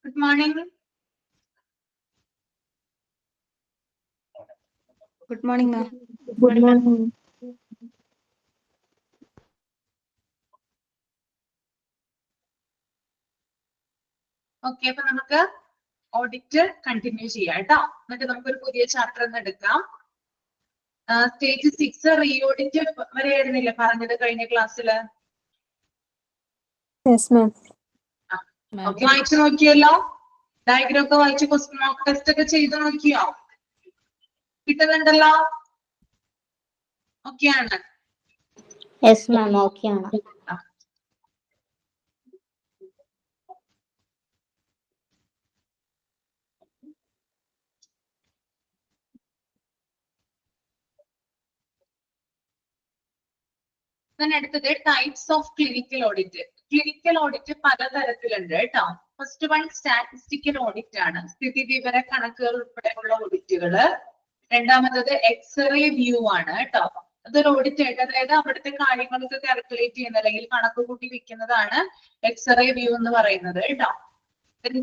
Good morning. Good morning, ma'am. Good morning. Okay, അപ്പൊ നമുക്ക് audit continue ചെയ്യാം കേട്ടോ. എന്നിട്ട് നമുക്കൊരു പുതിയ ചാപ്റ്റർ ഒന്ന് എടുക്കാം. സ്റ്റേജ് 6 റീ ഓഡിറ്റ് വരെ ആയിരുന്നില്ലേ പറഞ്ഞത് കഴിഞ്ഞ ക്ലാസ്സിൽ? Yes, ma'am. ഓക്കെ, വായിച്ചു നോക്കിയല്ലോ? ഡയഗ്രാം ഒക്കെ വായിച്ച് ക്വസ്റ്റ്യൻ മോക്ക് ടെസ്റ്റ് ഒക്കെ ചെയ്ത് നോക്കിയോ? കിട്ടുന്നുണ്ടല്ലോ? ഓക്കെ ആണ്? Yes, ma'am. Okay, ആണ്. അടുത്തത് types of clinical audit. Clinical audit പലതരത്തിലുണ്ട് കേട്ടോ. ഫസ്റ്റ് വൺ സ്റ്റാറ്റിസ്റ്റിക്കൽ ഓഡിറ്റ് ആണ്, സ്ഥിതി വിവര കണക്കുകൾ ഉൾപ്പെടെയുള്ള ഓഡിറ്റുകള്. രണ്ടാമത്തത് എക്സ്റേ വ്യൂ ആണ് കേട്ടോ. അതൊരു ഓഡിറ്റ് ആയിട്ട്, അതായത് അവിടുത്തെ കാര്യങ്ങളൊക്കെ കാൽക്കുലേറ്റ് ചെയ്യുന്ന അല്ലെങ്കിൽ കണക്ക് കൂട്ടി വെക്കുന്നതാണ് എക്സ്റേ വ്യൂ എന്ന് പറയുന്നത് കേട്ടോ.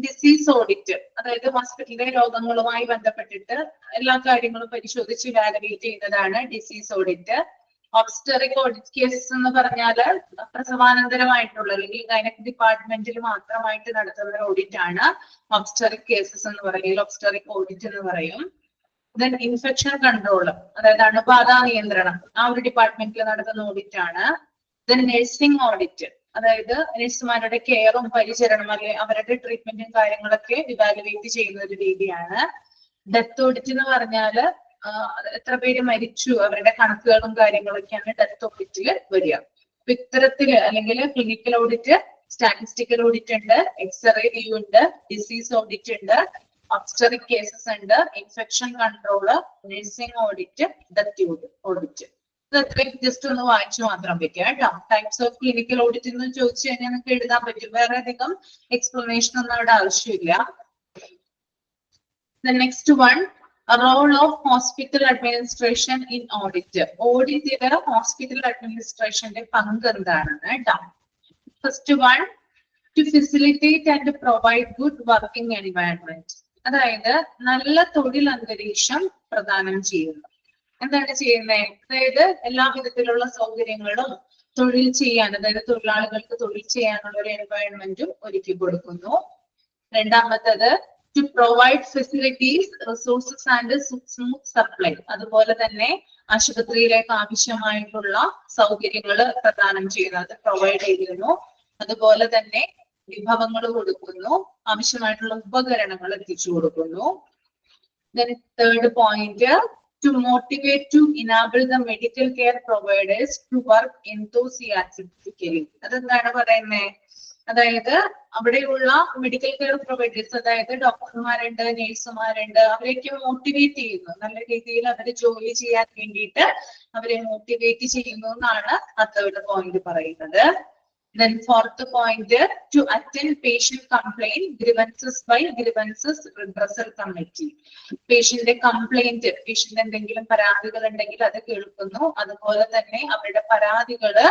ഡിസീസ് ഓഡിറ്റ്, അതായത് ഹോസ്പിറ്റലിലെ രോഗങ്ങളുമായി ബന്ധപ്പെട്ടിട്ട് എല്ലാ കാര്യങ്ങളും പരിശോധിച്ച് വാലിഡേറ്റ് ചെയ്യുന്നതാണ് ഡിസീസ് ഓഡിറ്റ്. ഒബ്സ്റ്ററിക് ഓഡിറ്റ് കേസസ് എന്ന് പറഞ്ഞാല് പ്രസവാനന്തരമായിട്ടുള്ള അല്ലെങ്കിൽ ഗൈനക് ഡിപ്പാർട്ട്മെന്റിൽ മാത്രമായിട്ട് നടത്തുന്ന ഓഡിറ്റ് ആണ് ഒബ്സ്റ്ററിക് കേസസ് എന്ന് പറയുന്നത്, ഒബ്സ്റ്ററിക് ഓഡിറ്റ് എന്ന് പറയും. ദെൻ ഇൻഫെക്ഷൻ കൺട്രോൾ, അതായത് അണുബാധ നിയന്ത്രണം, ആ ഒരു ഡിപ്പാർട്ട്മെന്റിൽ നടത്തുന്ന ഓഡിറ്റ് ആണ്. ദെൻ നഴ്സിംഗ് ഓഡിറ്റ്, അതായത് നഴ്സുമാരുടെ കെയറും പരിചരണം അല്ലെങ്കിൽ അവരുടെ ട്രീറ്റ്മെന്റും കാര്യങ്ങളൊക്കെ ഇവാലുവേറ്റ് ചെയ്യുന്ന ഒരു രീതിയാണ്. ഡെത്ത് ഓഡിറ്റ് എന്ന് പറഞ്ഞാല് എത്ര പേര് മരിച്ചു അവരുടെ കണക്കുകളും കാര്യങ്ങളൊക്കെയാണ് ഡെത്ത് ഓഡിറ്റിൽ വരിക. അപ്പൊ ഇത്തരത്തില് അല്ലെങ്കിൽ ക്ലിനിക്കൽ ഓഡിറ്റ്, സ്റ്റാറ്റിസ്റ്റിക്കൽ ഓഡിറ്റ് ഉണ്ട്, എക്സ്റേ വ്യൂ ഉണ്ട്, ഡിസീസ് ഓഡിറ്റ് ഉണ്ട്, ഒബ്സ്റ്ററിക് കേസസ് ഉണ്ട്, infection control, nursing audit, death audit. ഇത് അത്രയും ജസ്റ്റ് ഒന്ന് വായിച്ചു മാത്രം വെക്കുക കേട്ടോ. ടൈപ്സ് ഓഫ് ക്ലിനിക്കൽ ഓഡിറ്റ് എന്ന് ചോദിച്ചു കഴിഞ്ഞാൽ നിങ്ങൾക്ക് എഴുതാൻ പറ്റും, വേറെ അധികം എക്സ്പ്ലനേഷൻ ഒന്നും അവിടെ ആവശ്യമില്ല. Next one, role of hospital administration in audit. ഓഡിറ്റില് ഹോസ്പിറ്റൽ അഡ്മിനിസ്ട്രേഷന്റെ പങ്ക് എന്താണെന്ന് കേട്ടോ. First one, to facilitate and provide good working environment, അതായത് നല്ല തൊഴിൽ അന്തരീക്ഷം പ്രദാനം ചെയ്യുന്നു. എന്താണ് ചെയ്യുന്നത്? അതായത് എല്ലാ വിധത്തിലുള്ള സൗകര്യങ്ങളും തൊഴിൽ ചെയ്യാൻ, അതായത് തൊഴിലാളികൾക്ക് തൊഴിൽ ചെയ്യാനുള്ള ഒരു എൻവയൺമെന്റും ഒരുക്കി കൊടുക്കുന്നു. രണ്ടാമത്തത്, to provide facilities, resources and smooth supply, അതുപോലെ തന്നെ ആശുപത്രിയിലേക്ക് ആവശ്യമായിട്ടുള്ള സൗകര്യങ്ങൾ പ്രദാനം ചെയ്യുന്നു, അത് പ്രൊവൈഡ് ചെയ്യുന്നു. അതുപോലെ തന്നെ വിഭവങ്ങൾ കൊടുക്കുന്നു, ആവശ്യമായിട്ടുള്ള ഉപകരണങ്ങൾ എത്തിച്ചു കൊടുക്കുന്നു. Third point, to motivate to enable the medical care providers to work enthusiastically. അതെന്താണ് പറയുന്നത്? അതായത് അവിടെയുള്ള മെഡിക്കൽ കെയർ പ്രൊവൈഡേഴ്സ്, അതായത് ഡോക്ടർമാരുണ്ട്, നഴ്സുമാരുണ്ട്, അവരെയൊക്കെ മോട്ടിവേറ്റ് ചെയ്യുന്നു, നല്ല രീതിയിൽ അവര് ജോലി ചെയ്യാൻ വേണ്ടിയിട്ട് അവരെ മോട്ടിവേറ്റ് ചെയ്യുന്നു എന്നാണ് ആ തേർഡ് പോയിന്റ് പറയുന്നത്. Then fourth point, to attend patient complaint grievances by grievances redressal committee. പേഷ്യന്റെ കംപ്ലൈന്റ്, പേഷ്യന്റ് എന്തെങ്കിലും പരാതികൾ ഉണ്ടെങ്കിൽ അത് കേൾക്കുന്നു, അതുപോലെ തന്നെ അവരുടെ പരാതികള്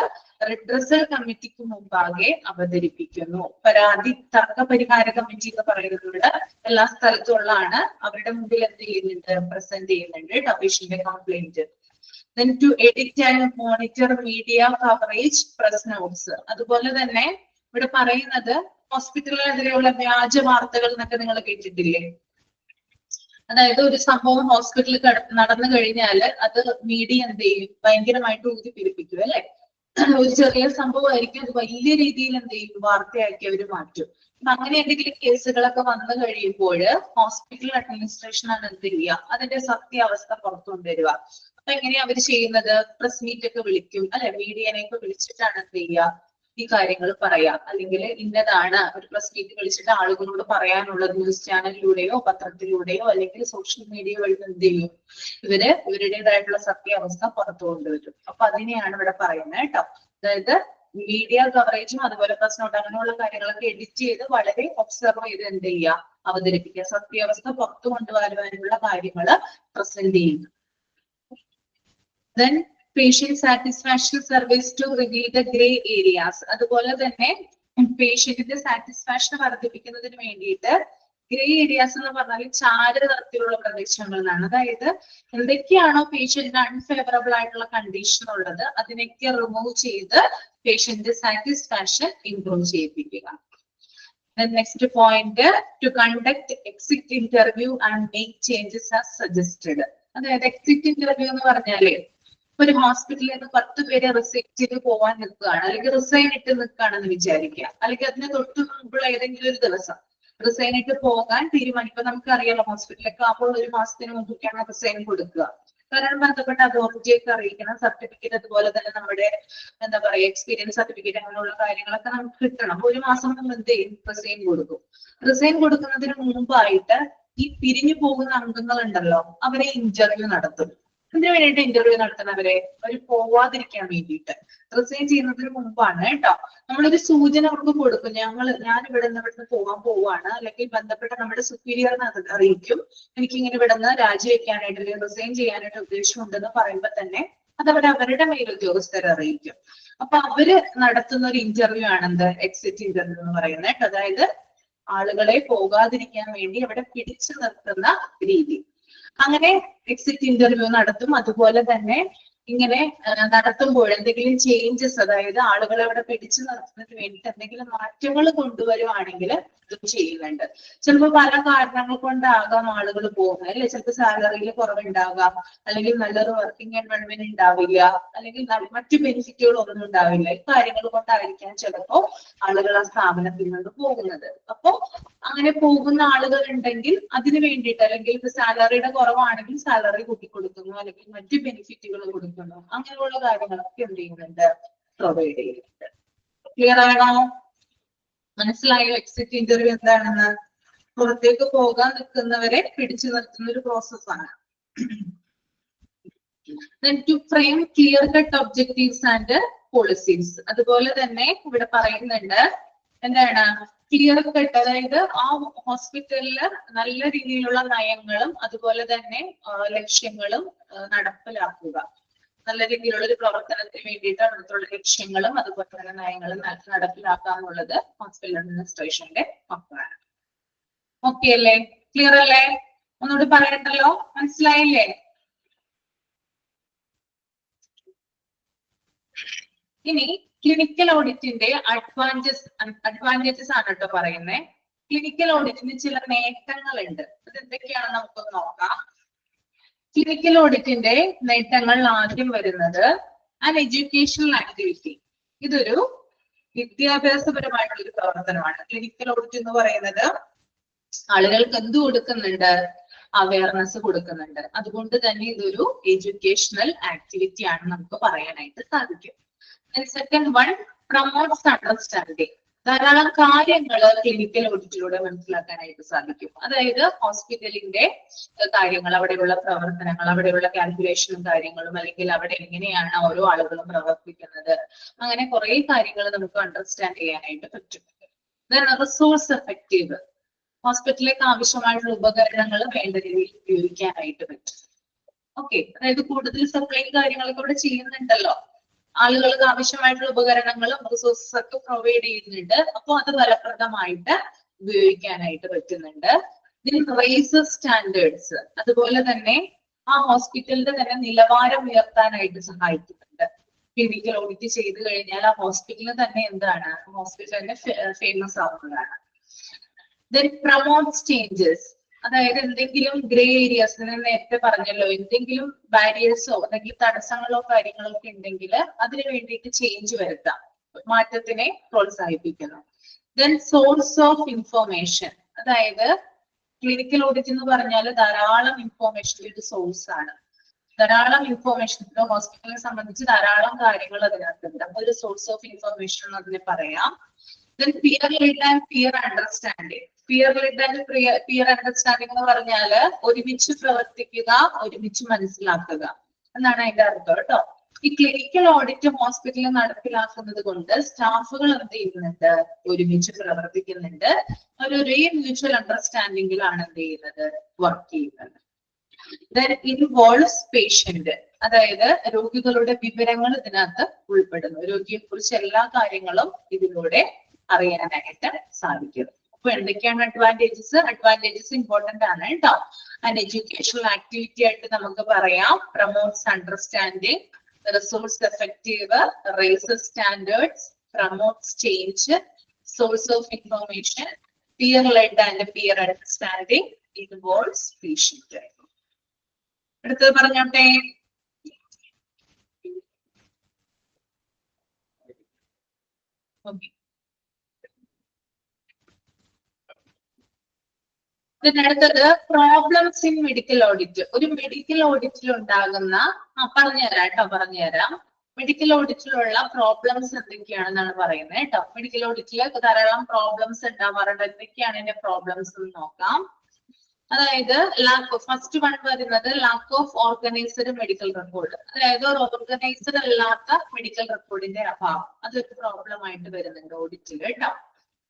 റിഡ്രസൽ കമ്മിറ്റിക്ക് മുമ്പാകെ അവതരിപ്പിക്കുന്നു. പരാതി തർക്ക പരിഹാര കമ്മിറ്റി എന്ന് പറയുന്നത് എല്ലാ സ്ഥലത്തുള്ളതാണ്, അവരുടെ മുമ്പിൽ എന്ത് ചെയ്യുന്നുണ്ട്? പ്രസന്റ് ചെയ്യുന്നുണ്ട് പേഷ്യന്റെ complaint. Then to edit and monitor media coverage, press notes. അതുപോലെ തന്നെ ഇവിടെ പറയുന്നത് ഹോസ്പിറ്റലിനെതിരെയുള്ള വ്യാജ വാർത്തകൾ എന്നൊക്കെ നിങ്ങൾ കേട്ടിട്ടില്ലേ? അതായത് ഒരു സംഭവം ഹോസ്പിറ്റലിൽ നടന്നു കഴിഞ്ഞാല് അത് മീഡിയ എന്ത് ചെയ്യും? ഭയങ്കരമായിട്ട് ഊതിപ്പെരുപ്പിക്കും അല്ലെ? ഒരു ചെറിയ സംഭവമായിരിക്കും, അത് വലിയ രീതിയിൽ എന്ത് ചെയ്യും? വാർത്തയാക്കി അവർ മാറ്റും. അപ്പൊ അങ്ങനെ എന്തെങ്കിലും കേസുകളൊക്കെ വന്നു കഴിയുമ്പോൾ ഹോസ്പിറ്റൽ അഡ്മിനിസ്ട്രേഷൻ ആണ് എന്ത് ചെയ്യുക? അതിന്റെ സത്യാവസ്ഥ പുറത്തു കൊണ്ടുവരിക. അപ്പൊ എങ്ങനെയാ അവര് ചെയ്യുന്നത്? പ്രസ് മീറ്റ് ഒക്കെ വിളിക്കും അല്ലെ? മീഡിയനെയൊക്കെ വിളിച്ചിട്ടാണ് എന്ത് ചെയ്യുക? ഈ കാര്യങ്ങൾ പറയാം, അല്ലെങ്കിൽ ഇന്നതാണ് ഒരു പ്രസ് മീറ്റ് വിളിച്ചിട്ട് ആളുകളോട് പറയാനുള്ളത് ന്യൂസ് ചാനലിലൂടെയോ പത്രത്തിലൂടെയോ അല്ലെങ്കിൽ സോഷ്യൽ മീഡിയ വഴി എന്ത് ചെയ്യും? ഇവരുടേതായിട്ടുള്ള സത്യാവസ്ഥ പുറത്തു കൊണ്ടുവരും. അപ്പൊ അതിനെയാണ് ഇവിടെ പറയുന്നത് കേട്ടോ. അതായത് മീഡിയ കവറേജും അതുപോലെ പ്രസ് നോട്ട് അങ്ങനെയുള്ള കാര്യങ്ങളൊക്കെ എഡിറ്റ് ചെയ്ത് വളരെ ഒബ്സർവ് ചെയ്ത് എന്ത് ചെയ്യുക? അവതരിപ്പിക്കുക, സത്യാവസ്ഥ പുറത്തു കൊണ്ടുവരുവാനുള്ള കാര്യങ്ങൾ പ്രസന്റ് ചെയ്യുന്നു. Then patient satisfaction service to reveal the grey areas. അതുപോലെ തന്നെ പേഷ്യന്റിന്റെ സാറ്റിസ്ഫാക്ഷൻ വർദ്ധിപ്പിക്കുന്നതിന് വേണ്ടിയിട്ട് ഗ്രേ ഏരിയാസ് എന്ന് പറഞ്ഞാൽ ചാര നിറത്തിലുള്ള പ്രദേശങ്ങൾ എന്നാണ്. അതായത് എന്തൊക്കെയാണോ പേഷ്യന്റിന് അൺഫേവറബിൾ ആയിട്ടുള്ള കണ്ടീഷൻ ഉള്ളത് അതിനൊക്കെ റിമൂവ് ചെയ്ത് പേഷ്യന്റ് സാറ്റിസ്ഫാക്ഷൻ ഇംപ്രൂവ് ചെയ്യിപ്പിക്കുക. Then next point, to conduct exit interview and make changes as suggested. അതായത് എക്സിറ്റ് ഇന്റർവ്യൂ എന്ന് പറഞ്ഞാല് ഒരു ഹോസ്പിറ്റലിൽ നിന്ന് 10 പേര് റിസൈൻ ചെയ്ത് പോവാൻ നിൽക്കുകയാണ്, അല്ലെങ്കിൽ റിസൈൻ ഇട്ട് നിൽക്കുകയാണെന്ന് വിചാരിക്കുക, അല്ലെങ്കിൽ അതിന് തൊട്ട് മുമ്പുള്ള ഏതെങ്കിലും ഒരു ദിവസം റിസൈൻ ഇട്ട് പോകാൻ തീരുമാനിക്കുക. നമുക്കറിയാലോ ഹോസ്പിറ്റലിലൊക്കെ ആകുമ്പോൾ ഒരു മാസത്തിന് മുമ്പൊക്കെയാണ് റിസൈൻ കൊടുക്കുക. കാരണം ബന്ധപ്പെട്ട അതോറിറ്റിയൊക്കെ അറിയിക്കണം, സർട്ടിഫിക്കറ്റ് അതുപോലെ തന്നെ നമ്മുടെ എന്താ പറയാ എക്സ്പീരിയൻസ് സർട്ടിഫിക്കറ്റ് അങ്ങനെയുള്ള കാര്യങ്ങളൊക്കെ നമുക്ക് കിട്ടണം. ഒരു മാസം മുമ്പ് എന്ത് ചെയ്യും, റിസൈൻ കൊടുക്കും. റിസൈൻ കൊടുക്കുന്നതിന് മുമ്പായിട്ട് ഈ പിരിഞ്ഞു പോകുന്ന അംഗങ്ങൾ ഉണ്ടല്ലോ അവരെ ഇന്റർവ്യൂ നടത്തും. ഇതിനു വേണ്ടിയിട്ട് ഇന്റർവ്യൂ നടത്തുന്നവരെ അവർ പോവാതിരിക്കാൻ വേണ്ടിയിട്ട് റിസൈൻ ചെയ്യുന്നതിന് മുമ്പാണ് കേട്ടോ. നമ്മളൊരു സൂചന അവർക്ക് കൊടുക്കും, ഞാൻ ഇവിടെ നിന്ന് പോകാൻ പോവാണ്, അല്ലെങ്കിൽ ബന്ധപ്പെട്ട നമ്മുടെ സുപ്പീരിയറിനെ അത് അറിയിക്കും, എനിക്ക് ഇങ്ങനെ ഇവിടെ നിന്ന് രാജിവെക്കാനായിട്ട് അല്ലെങ്കിൽ റിസൈൻ ചെയ്യാനായിട്ട് ഉദ്ദേശമുണ്ടെന്ന് പറയുമ്പോൾ തന്നെ അത് അവരുടെ മേലുദ്യോഗസ്ഥരെ അറിയിക്കും. അപ്പൊ അവര് നടത്തുന്ന ഒരു ഇന്റർവ്യൂ ആണെന്ത് എക്സിറ്റ് ഇന്റർവ്യൂ എന്ന് പറയുന്നത് കേട്ടോ. അതായത് ആളുകളെ പോകാതിരിക്കാൻ വേണ്ടി അവിടെ പിടിച്ചു നിർത്തുന്ന രീതി. അങ്ങനെ എക്സിറ്റ് ഇന്റർവ്യൂ നടത്തും. അതുപോലെ തന്നെ ഇങ്ങനെ നടത്തുമ്പോൾ എന്തെങ്കിലും ചേഞ്ചസ്, അതായത് ആളുകളെ അവിടെ പിടിച്ചു നിർത്തുന്നതിന് വേണ്ടിയിട്ട് എന്തെങ്കിലും മാറ്റങ്ങൾ കൊണ്ടുവരുവാണെങ്കിൽ ഇത് ചെയ്യുന്നുണ്ട്. ചിലപ്പോൾ പല കാരണങ്ങൾ കൊണ്ടാകാം ആളുകൾ പോകുന്നത് അല്ലെ. ചിലപ്പോൾ സാലറിയിൽ കുറവുണ്ടാകാം, അല്ലെങ്കിൽ നല്ലൊരു വർക്കിംഗ് എൻവയോൺമെന്റ് ഉണ്ടാവില്ല, അല്ലെങ്കിൽ മറ്റു ബെനിഫിറ്റുകൾ ഒന്നും ഉണ്ടാവില്ല. ഈ കാര്യങ്ങൾ കൊണ്ടായിരിക്കാം ചിലപ്പോൾ ആളുകൾ ആ സ്ഥാപനത്തിൽ നിന്ന് പോകുന്നത്. അപ്പോ അങ്ങനെ പോകുന്ന ആളുകൾ ഉണ്ടെങ്കിൽ അതിന് വേണ്ടിയിട്ട്, അല്ലെങ്കിൽ ഇപ്പൊ സാലറിയുടെ കുറവാണെങ്കിൽ സാലറി കൂട്ടിക്കൊടുക്കുന്നു, അല്ലെങ്കിൽ മറ്റു ബെനിഫിറ്റുകൾ കൊടുക്കുന്നു, അങ്ങനെയുള്ള കാര്യങ്ങളൊക്കെ എന്ത് ചെയ്യുന്നുണ്ട്, പ്രൊവൈഡ് ചെയ്യുന്നുണ്ട്. ക്ലിയർ ആണോ? മനസ്സിലായോ എക്സിറ്റ് ഇന്റർവ്യൂ എന്താണെന്ന്? പുറത്തേക്ക് പോകാൻ നിൽക്കുന്നവരെ പിടിച്ചു നിർത്തുന്ന ഒരു പ്രോസസ്സാണ്. Then to frame clear cut objectives and policies. അതുപോലെ തന്നെ ഇവിടെ പറയുന്നുണ്ട് എന്താണ് ക്ലിയർ കട്ട്, അതായത് ആ ഹോസ്പിറ്റലില് നല്ല രീതിയിലുള്ള നയങ്ങളും അതുപോലെ തന്നെ ലക്ഷ്യങ്ങളും നടപ്പിലാക്കുക. നല്ല രീതിയിലുള്ള ഒരു പ്രവർത്തനത്തിന് വേണ്ടിയിട്ട് അടുത്തുള്ള ലക്ഷ്യങ്ങളും അതുപോലെ തന്നെ നയങ്ങളും നടപ്പിലാക്കുക എന്നുള്ളത് ഹോസ്പിറ്റൽ അഡ്മിനിസ്ട്രേഷന്റെ മക്കളാണ്. ഓക്കെ അല്ലേ? ക്ലിയർ അല്ലേ? ഒന്നുകൂടി പറയണ്ടല്ലോ, മനസ്സിലായില്ലേ? ഇനി ക്ലിനിക്കൽ ഓഡിറ്റിന്റെ അഡ്വാൻറ്റേജസ് ആണ് കേട്ടോ പറയുന്നത്. ക്ലിനിക്കൽ ഓഡിറ്റിന് ചില നേട്ടങ്ങളുണ്ട്. അത് എന്തൊക്കെയാണെന്ന് നമുക്കൊന്ന് നോക്കാം. ക്ലിനിക്കൽ ഓഡിറ്റിന്റെ നേട്ടങ്ങൾ ആദ്യം വരുന്നത് ആൻ എഡ്യൂക്കേഷണൽ ആക്ടിവിറ്റി. ഇതൊരു വിദ്യാഭ്യാസപരമായിട്ടുള്ള ഒരു പ്രവർത്തനമാണ്. ക്ലിനിക്കൽ ഓഡിറ്റ് എന്ന് പറയുന്നത് ആളുകൾക്ക് എന്ത് കൊടുക്കുന്നുണ്ട്, അവയർനെസ് കൊടുക്കുന്നുണ്ട്. അതുകൊണ്ട് തന്നെ ഇതൊരു എഡ്യൂക്കേഷണൽ ആക്ടിവിറ്റി ആണ് നമുക്ക് പറയാനായിട്ട് സാധിക്കും. Second one, promotes understanding. ധാരാളം കാര്യങ്ങൾ ക്ലിനിക്കൽ ഓഡിറ്റിലൂടെ മനസ്സിലാക്കാനായിട്ട് സാധിക്കും. അതായത് ഹോസ്പിറ്റലിന്റെ കാര്യങ്ങൾ, അവിടെയുള്ള പ്രവർത്തനങ്ങൾ, അവിടെയുള്ള കാൽക്കുലേഷനും കാര്യങ്ങളും, അല്ലെങ്കിൽ അവിടെ എങ്ങനെയാണ് ഓരോ ആളുകളും പ്രവർത്തിക്കുന്നത്, അങ്ങനെ കുറെ കാര്യങ്ങൾ നമുക്ക് അണ്ടർസ്റ്റാൻഡ് ചെയ്യാനായിട്ട് പറ്റും. റിസോഴ്സ് എഫക്റ്റീവ്, ഹോസ്പിറ്റലിലേക്ക് ആവശ്യമായിട്ടുള്ള ഉപകരണങ്ങൾ വേണ്ട രീതിയിൽ ഉപയോഗിക്കാനായിട്ട് പറ്റും. ഓക്കെ, അതായത് കൂടുതൽ സപ്ലൈ കാര്യങ്ങളൊക്കെ ഇവിടെ ചെയ്യുന്നുണ്ടല്ലോ, ആളുകൾക്ക് ആവശ്യമായിട്ടുള്ള ഉപകരണങ്ങളും റിസോഴ്സസ് ഒക്കെ പ്രൊവൈഡ് ചെയ്യുന്നുണ്ട്. അപ്പൊ അത് ഫലപ്രദമായിട്ട് ഉപയോഗിക്കാനായിട്ട് പറ്റുന്നുണ്ട്. റേസ് സ്റ്റാൻഡേർഡ്സ്, അതുപോലെ തന്നെ ആ ഹോസ്പിറ്റലിന്റെ തന്നെ നിലവാരം ഉയർത്താനായിട്ട് സഹായിക്കുന്നുണ്ട്. ക്ലിനിക്കൽ ഓഡിറ്റ് ചെയ്ത് കഴിഞ്ഞാൽ ആ ഹോസ്പിറ്റലിന് തന്നെ എന്താണ്, ഹോസ്പിറ്റൽ തന്നെ ഫേമസ് ആവുന്നതാണ്. Then promotes changes, അതായത് എന്തെങ്കിലും ഗ്രേ ഏരിയാസ്, ഞാൻ നേരത്തെ പറഞ്ഞല്ലോ, എന്തെങ്കിലും ബാരിയേഴ്സോ അല്ലെങ്കിൽ തടസ്സങ്ങളോ കാര്യങ്ങളോ ഒക്കെ ഉണ്ടെങ്കിൽ അതിന് വേണ്ടിയിട്ട് ചേഞ്ച് വരുത്താം, മാറ്റത്തിനെ പ്രോത്സാഹിപ്പിക്കുന്നു. ദെൻ സോഴ്സ് ഓഫ് ഇൻഫോർമേഷൻ, അതായത് ക്ലിനിക്കൽ ഓഡിറ്റ് എന്ന് പറഞ്ഞാൽ ധാരാളം ഇൻഫോർമേഷൻ ഒരു സോഴ്സ് ആണ്. ധാരാളം ഇൻഫോർമേഷൻ, ഹോസ്പിറ്റലിനെ സംബന്ധിച്ച് ധാരാളം കാര്യങ്ങൾ അതിനകത്തുണ്ട്. അപ്പൊ ഒരു സോഴ്സ് ഓഫ് ഇൻഫോർമേഷൻ എന്ന് അതിനെ പറയാം. Then peer led and peer understanding. Peer led and peer understanding എന്ന് പറഞ്ഞാല് ഒരുമിച്ച് പ്രവർത്തിക്കുക, ഒരുമിച്ച് മനസ്സിലാക്കുക എന്നാണ് അതിന്റെ അർത്ഥം കേട്ടോ. ഈ ക്ലിനിക്കൽ ഓഡിറ്റ് ഹോസ്പിറ്റലിൽ നടപ്പിലാക്കുന്നത് കൊണ്ട് സ്റ്റാഫുകൾ എന്ത് ചെയ്യുന്നുണ്ട്, ഒരുമിച്ച് പ്രവർത്തിക്കുന്നുണ്ട്. ഒരേ മ്യൂച്വൽ അണ്ടർസ്റ്റാൻഡിങ്ങിലാണ് എന്ത് ചെയ്യുന്നത്, വർക്ക് ചെയ്യുന്നത്. Then involves patient. അതായത് രോഗികളുടെ വിവരങ്ങൾ ഇതിനകത്ത് ഉൾപ്പെടുന്നു. രോഗിയെ കുറിച്ച് എല്ലാ കാര്യങ്ങളും ഇതിലൂടെ അറിയാനായിട്ട് സാധിക്കും. അപ്പൊ എന്തൊക്കെയാണ് അഡ്വാൻറ്റേജസ്? അഡ്വാൻറ്റേജസ് ഇമ്പോർട്ടന്റ് ആണ് കേട്ടോ. ആൻഡ് എഡ്യൂക്കേഷണൽ ആക്ടിവിറ്റി ആയിട്ട് നമുക്ക് പറയാം, promotes understanding, resource effective, races standards, promotes change, source of information, peer led and peer understanding, involves patient. അടുത്തത് പറഞ്ഞോട്ടെ. അടുത്തത് പ്രോബ്ലംസ് ഇൻ മെഡിക്കൽ ഓഡിറ്റ്. ഒരു മെഡിക്കൽ ഓഡിറ്റിൽ ഉണ്ടാകുന്ന പറഞ്ഞുതരാം. മെഡിക്കൽ ഓഡിറ്റിലുള്ള പ്രോബ്ലംസ് എന്തൊക്കെയാണെന്നാണ് പറയുന്നത് കേട്ടോ. മെഡിക്കൽ ഓഡിറ്റിൽ ധാരാളം പ്രോബ്ലംസ് ഉണ്ടാവാറുണ്ട്. എന്തൊക്കെയാണ് ഇതിന്റെ പ്രോബ്ലംസ് എന്ന് നോക്കാം. അതായത് ഫസ്റ്റ് വൺ വരുന്നത് lakh of organised medical record. അതായത് ഒരു ഓർഗനൈസ്ഡ് അല്ലാത്ത മെഡിക്കൽ റെക്കോർഡിന്റെ അഭാവം, അതൊരു പ്രോബ്ലം ആയിട്ട് വരുന്നുണ്ട് ഓഡിറ്റിൽ കേട്ടോ.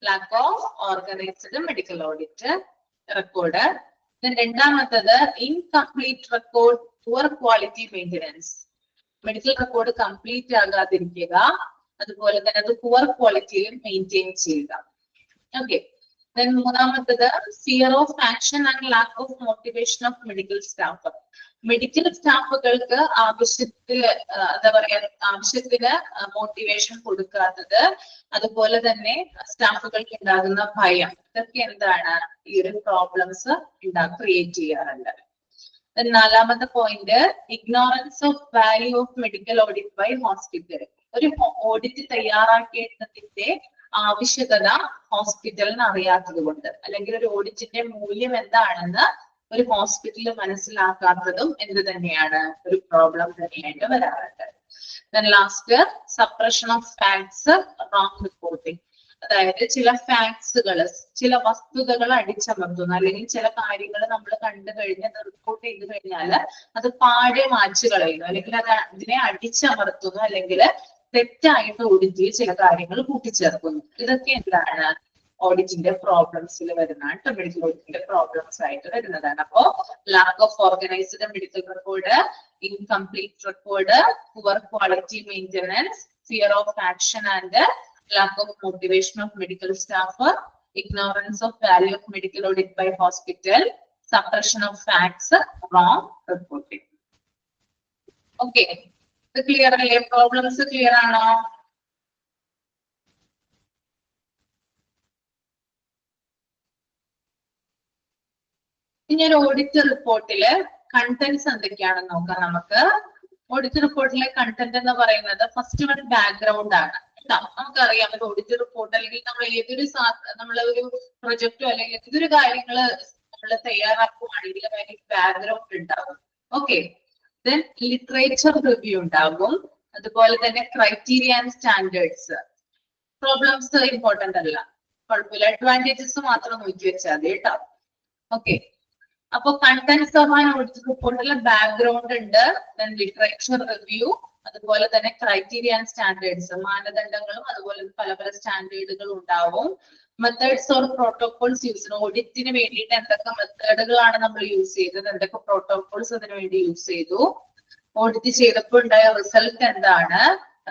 Lack of organised medical audit record. രണ്ടാമത്തത് incomplete record, poor quality maintenance. Medical record complete ആകാതിരിക്കുക, അതുപോലെ തന്നെ അത് പുവർ ക്വാളിറ്റിയിൽ മെയിൻറ്റെയിൻ ചെയ്യുക. ഓക്കെ. മൂന്നാമത്തത് fear of action and lack of motivation of medical staff. Medical സ്റ്റാഫുകൾക്ക് ആവശ്യത്തിന് മോട്ടിവേഷൻ കൊടുക്കാത്തത്, അതുപോലെ തന്നെ സ്റ്റാഫുകൾക്ക് ഉണ്ടാകുന്ന ഭയം, ഇതൊക്കെ എന്താണ് ഈ ഒരു പ്രോബ്ലംസ് ക്രിയേറ്റ് ചെയ്യാറുണ്ട്. നാലാമത്തെ point ignorance of value of medical audit by hospital. ഒരു ഓഡിറ്റ് തയ്യാറാക്കേണ്ടതിന്റെ ആവശ്യകത ഹോസ്പിറ്റലിന് അറിയാത്തത് കൊണ്ട്, അല്ലെങ്കിൽ ഒരു ഓഡിറ്റിന്റെ മൂല്യം എന്താണെന്ന് ഒരു ഹോസ്പിറ്റൽ മനസ്സിലാക്കാത്തതും എന്ത് തന്നെയാണ്, ഒരു പ്രോബ്ലം തന്നെയായിട്ട് വരാറുണ്ട്. Last suppression of facts, wrong reporting. അതായത് ചില ഫാക്ട്സുകൾ, ചില വസ്തുതകൾ അടിച്ചമർത്തുന്നു, അല്ലെങ്കിൽ ചില കാര്യങ്ങൾ നമ്മൾ കണ്ടു കഴിഞ്ഞ് റിപ്പോർട്ട് ചെയ്ത് കഴിഞ്ഞാൽ അത് പാടെ മാച്ചു കളയുന്നു, അല്ലെങ്കിൽ അത് അതിനെ അടിച്ചമർത്തുന്നു, അല്ലെങ്കിൽ തെറ്റായിട്ട് ഓഡിറ്റിൽ ചില കാര്യങ്ങൾ കൂട്ടിച്ചേർക്കുന്നു. ഇതൊക്കെ എന്താണ് ഓഡിറ്റിന്റെ പ്രോബ്ലംസിൽ വരുന്നതാണ്, മെഡിക്കൽ ഓഡിറ്റിന്റെ പ്രോബ്ലംസ് ആയിട്ട് വരുന്നതാണ്. അപ്പോ lakh of organised medical record, incomplete record, poor quality maintenance, fear of action and lack of motivation of medical staff, ignorance of value of medical audit by hospital, suppression of facts, wrong reporting. Okay, ഇത് clear അല്ലേ? Problems clear ആണോ? ഇനി ഒരു audit റിപ്പോർട്ടില് contents എന്തൊക്കെയാണെന്ന് നോക്കാം നമുക്ക്. Audit റിപ്പോർട്ടിലെ content എന്ന് പറയുന്നത് ഫസ്റ്റ് വൺ ബാക്ക്ഗ്രൗണ്ട് ആണ്. നമുക്കറിയാം ഒരു ഓഡിറ്റ് റിപ്പോർട്ട്, അല്ലെങ്കിൽ നമ്മൾ നമ്മളൊരു പ്രൊജക്റ്റോ അല്ലെങ്കിൽ ഏതൊരു കാര്യങ്ങള് നമ്മൾ തയ്യാറാക്കുവാണെങ്കിൽ അതിന് ബാക്ക്ഗ്രൗണ്ട് ഉണ്ടാകും. ഓക്കെ. ദെൻ ലിറ്ററേച്ചർ റിവ്യൂ ഉണ്ടാകും, അതുപോലെ തന്നെ criteria and standards. Problems important അല്ല, കുഴപ്പമില്ല, അഡ്വാൻറ്റേജസ് മാത്രം നോക്കി വെച്ചാൽ മതി കേട്ടോ. ഓക്കെ. അപ്പൊ കണ്ടന്റ്സ് ഓഫ് ആൻ ഓഡിറ്റ് റിപ്പോർട്ടിലെ ബാക്ക്ഗ്രൗണ്ട് ഉണ്ട്, ദെൻ ലിറ്ററേച്ചർ റിവ്യൂ, അതുപോലെ തന്നെ ക്രൈറ്റീരിയ ആൻഡ് സ്റ്റാൻഡേർഡ്സ്, മാനദണ്ഡങ്ങളും അതുപോലെ പല പല സ്റ്റാൻഡേർഡുകളും ഉണ്ടാവും. Methods or protocols use. ഓഡിറ്റിന് വേണ്ടിയിട്ട് എന്തൊക്കെ മെത്തേഡുകളാണ് നമ്മൾ യൂസ് ചെയ്തത്, എന്തൊക്കെ പ്രോട്ടോകോൾസ് അതിനു വേണ്ടി യൂസ് ചെയ്തു, ഓഡിറ്റ് ചെയ്തപ്പോൾ ഉണ്ടായ റിസൾട്ട് എന്താണ്,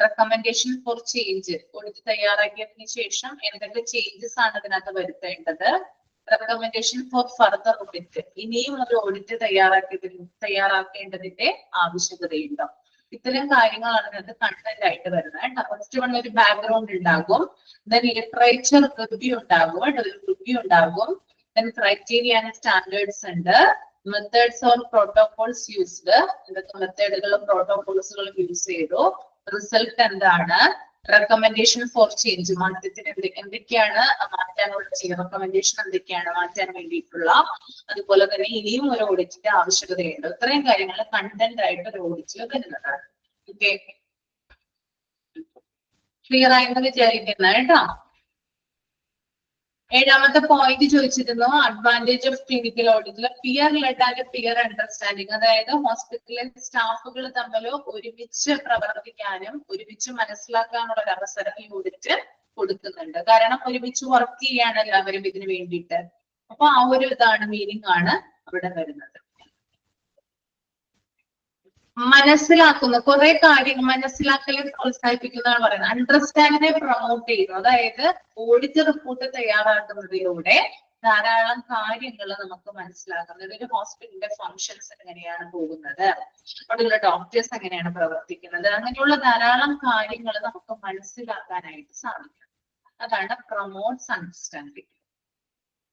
റെക്കമെൻഡേഷൻ ഫോർ ചേഞ്ച്, ഓഡിറ്റ് തയ്യാറാക്കിയതിനു ശേഷം എന്തൊക്കെ ചേഞ്ചസ് ആണ് ഇതിനകത്ത് വരുത്തേണ്ടത്, റെക്കമെൻഡേഷൻ ഫോർ ഫർദർ ഓഡിറ്റ്, ഇനിയും ഒരു ഓഡിറ്റ് തയ്യാറാക്കേണ്ടതിന്റെ ആവശ്യകതയുണ്ടോ. ഇത്തരം കാര്യങ്ങളാണ് ഇതിനകത്ത് കണ്ടന്റ് ആയിട്ട് വരുന്നത്. ഫസ്റ്റ് വൺ ഒരു ബാക്ക്ഗ്രൗണ്ട് ഉണ്ടാകും, ദെൻ ലിറ്ററേച്ചർ റിവ്യൂ ഉണ്ടാകും, റിവ്യൂ ഉണ്ടാകും, ദെൻ ക്രൈറ്റീരിയ ആൻഡ് സ്റ്റാൻഡേർഡ്സ് ഉണ്ട്, മെത്തേഡ്സ് ഓർ പ്രോട്ടോകോൾസ് യൂസ്ഡ്, എന്തൊക്കെ മെത്തേഡുകളും പ്രോട്ടോകോൾസുകളും യൂസ് ചെയ്തു, റിസൾട്ട് എന്താണ്, റെക്കമെൻഡേഷൻ ഫോർ ചേഞ്ച്, മാറ്റത്തിന് എന്തൊക്കെയാണ് മാറ്റാനുള്ള റെക്കമെൻഡേഷൻ എന്തൊക്കെയാണ് മാറ്റാൻ വേണ്ടിയിട്ടുള്ള, അതുപോലെ തന്നെ ഇനിയും ഒരു ഓഡിറ്റിന്റെ ആവശ്യകതയുണ്ട്. ഇത്രയും കാര്യങ്ങൾ കണ്ടന്റ് ആയിട്ട് ഒരു ഓഡിറ്റിൽ വരുന്നതാണ്. ഓക്കെ, ക്ലിയർ ആയെന്ന് വിചാരിക്കുന്നത് കേട്ടോ. ഏഴാമത്തെ പോയിന്റ് ചോദിച്ചിരുന്നു, അഡ്വാൻറ്റേജ് ഓഫ് ക്ലിനിക്കൽ ഓഡിറ്റിൽ peer led and peer understanding. അതായത് ഹോസ്പിറ്റലിലെ സ്റ്റാഫുകൾ തമ്മിൽ ഒരുമിച്ച് പ്രവർത്തിക്കാനും ഒരുമിച്ച് മനസ്സിലാക്കാനുള്ള ഒരു അവസരം ഈ ഓഡിറ്റ് കൊടുക്കുന്നുണ്ട്. കാരണം ഒരുമിച്ച് വർക്ക് ചെയ്യാണ് എല്ലാവരും ഇതിനു വേണ്ടിയിട്ട്. അപ്പൊ ആ ഒരു ഇതാണ്, മീനിങ് ആണ് അവിടെ വരുന്നത്. മനസ്സിലാക്കുന്ന കുറെ കാര്യങ്ങൾ മനസ്സിലാക്കലെ പ്രോത്സാഹിപ്പിക്കുന്നതാണ് പറയുന്നത്. അണ്ടർസ്റ്റാൻഡിനെ പ്രൊമോട്ട് ചെയ്യുന്നു. അതായത് ഓഡിറ്റ് റിപ്പോർട്ട് തയ്യാറാക്കുന്നതിലൂടെ ധാരാളം കാര്യങ്ങൾ നമുക്ക് മനസ്സിലാക്കുന്നത്. ഒരു ഹോസ്പിറ്റലിന്റെ ഫങ്ഷൻസ് എങ്ങനെയാണ് പോകുന്നത്, അവിടെയുള്ള ഡോക്ടേഴ്സ് എങ്ങനെയാണ് പ്രവർത്തിക്കുന്നത്, അങ്ങനെയുള്ള ധാരാളം കാര്യങ്ങൾ നമുക്ക് മനസ്സിലാക്കാനായിട്ട് സാധിക്കും. അതാണ് പ്രൊമോട്ട്സ് അണ്ടർസ്റ്റാൻഡിങ്.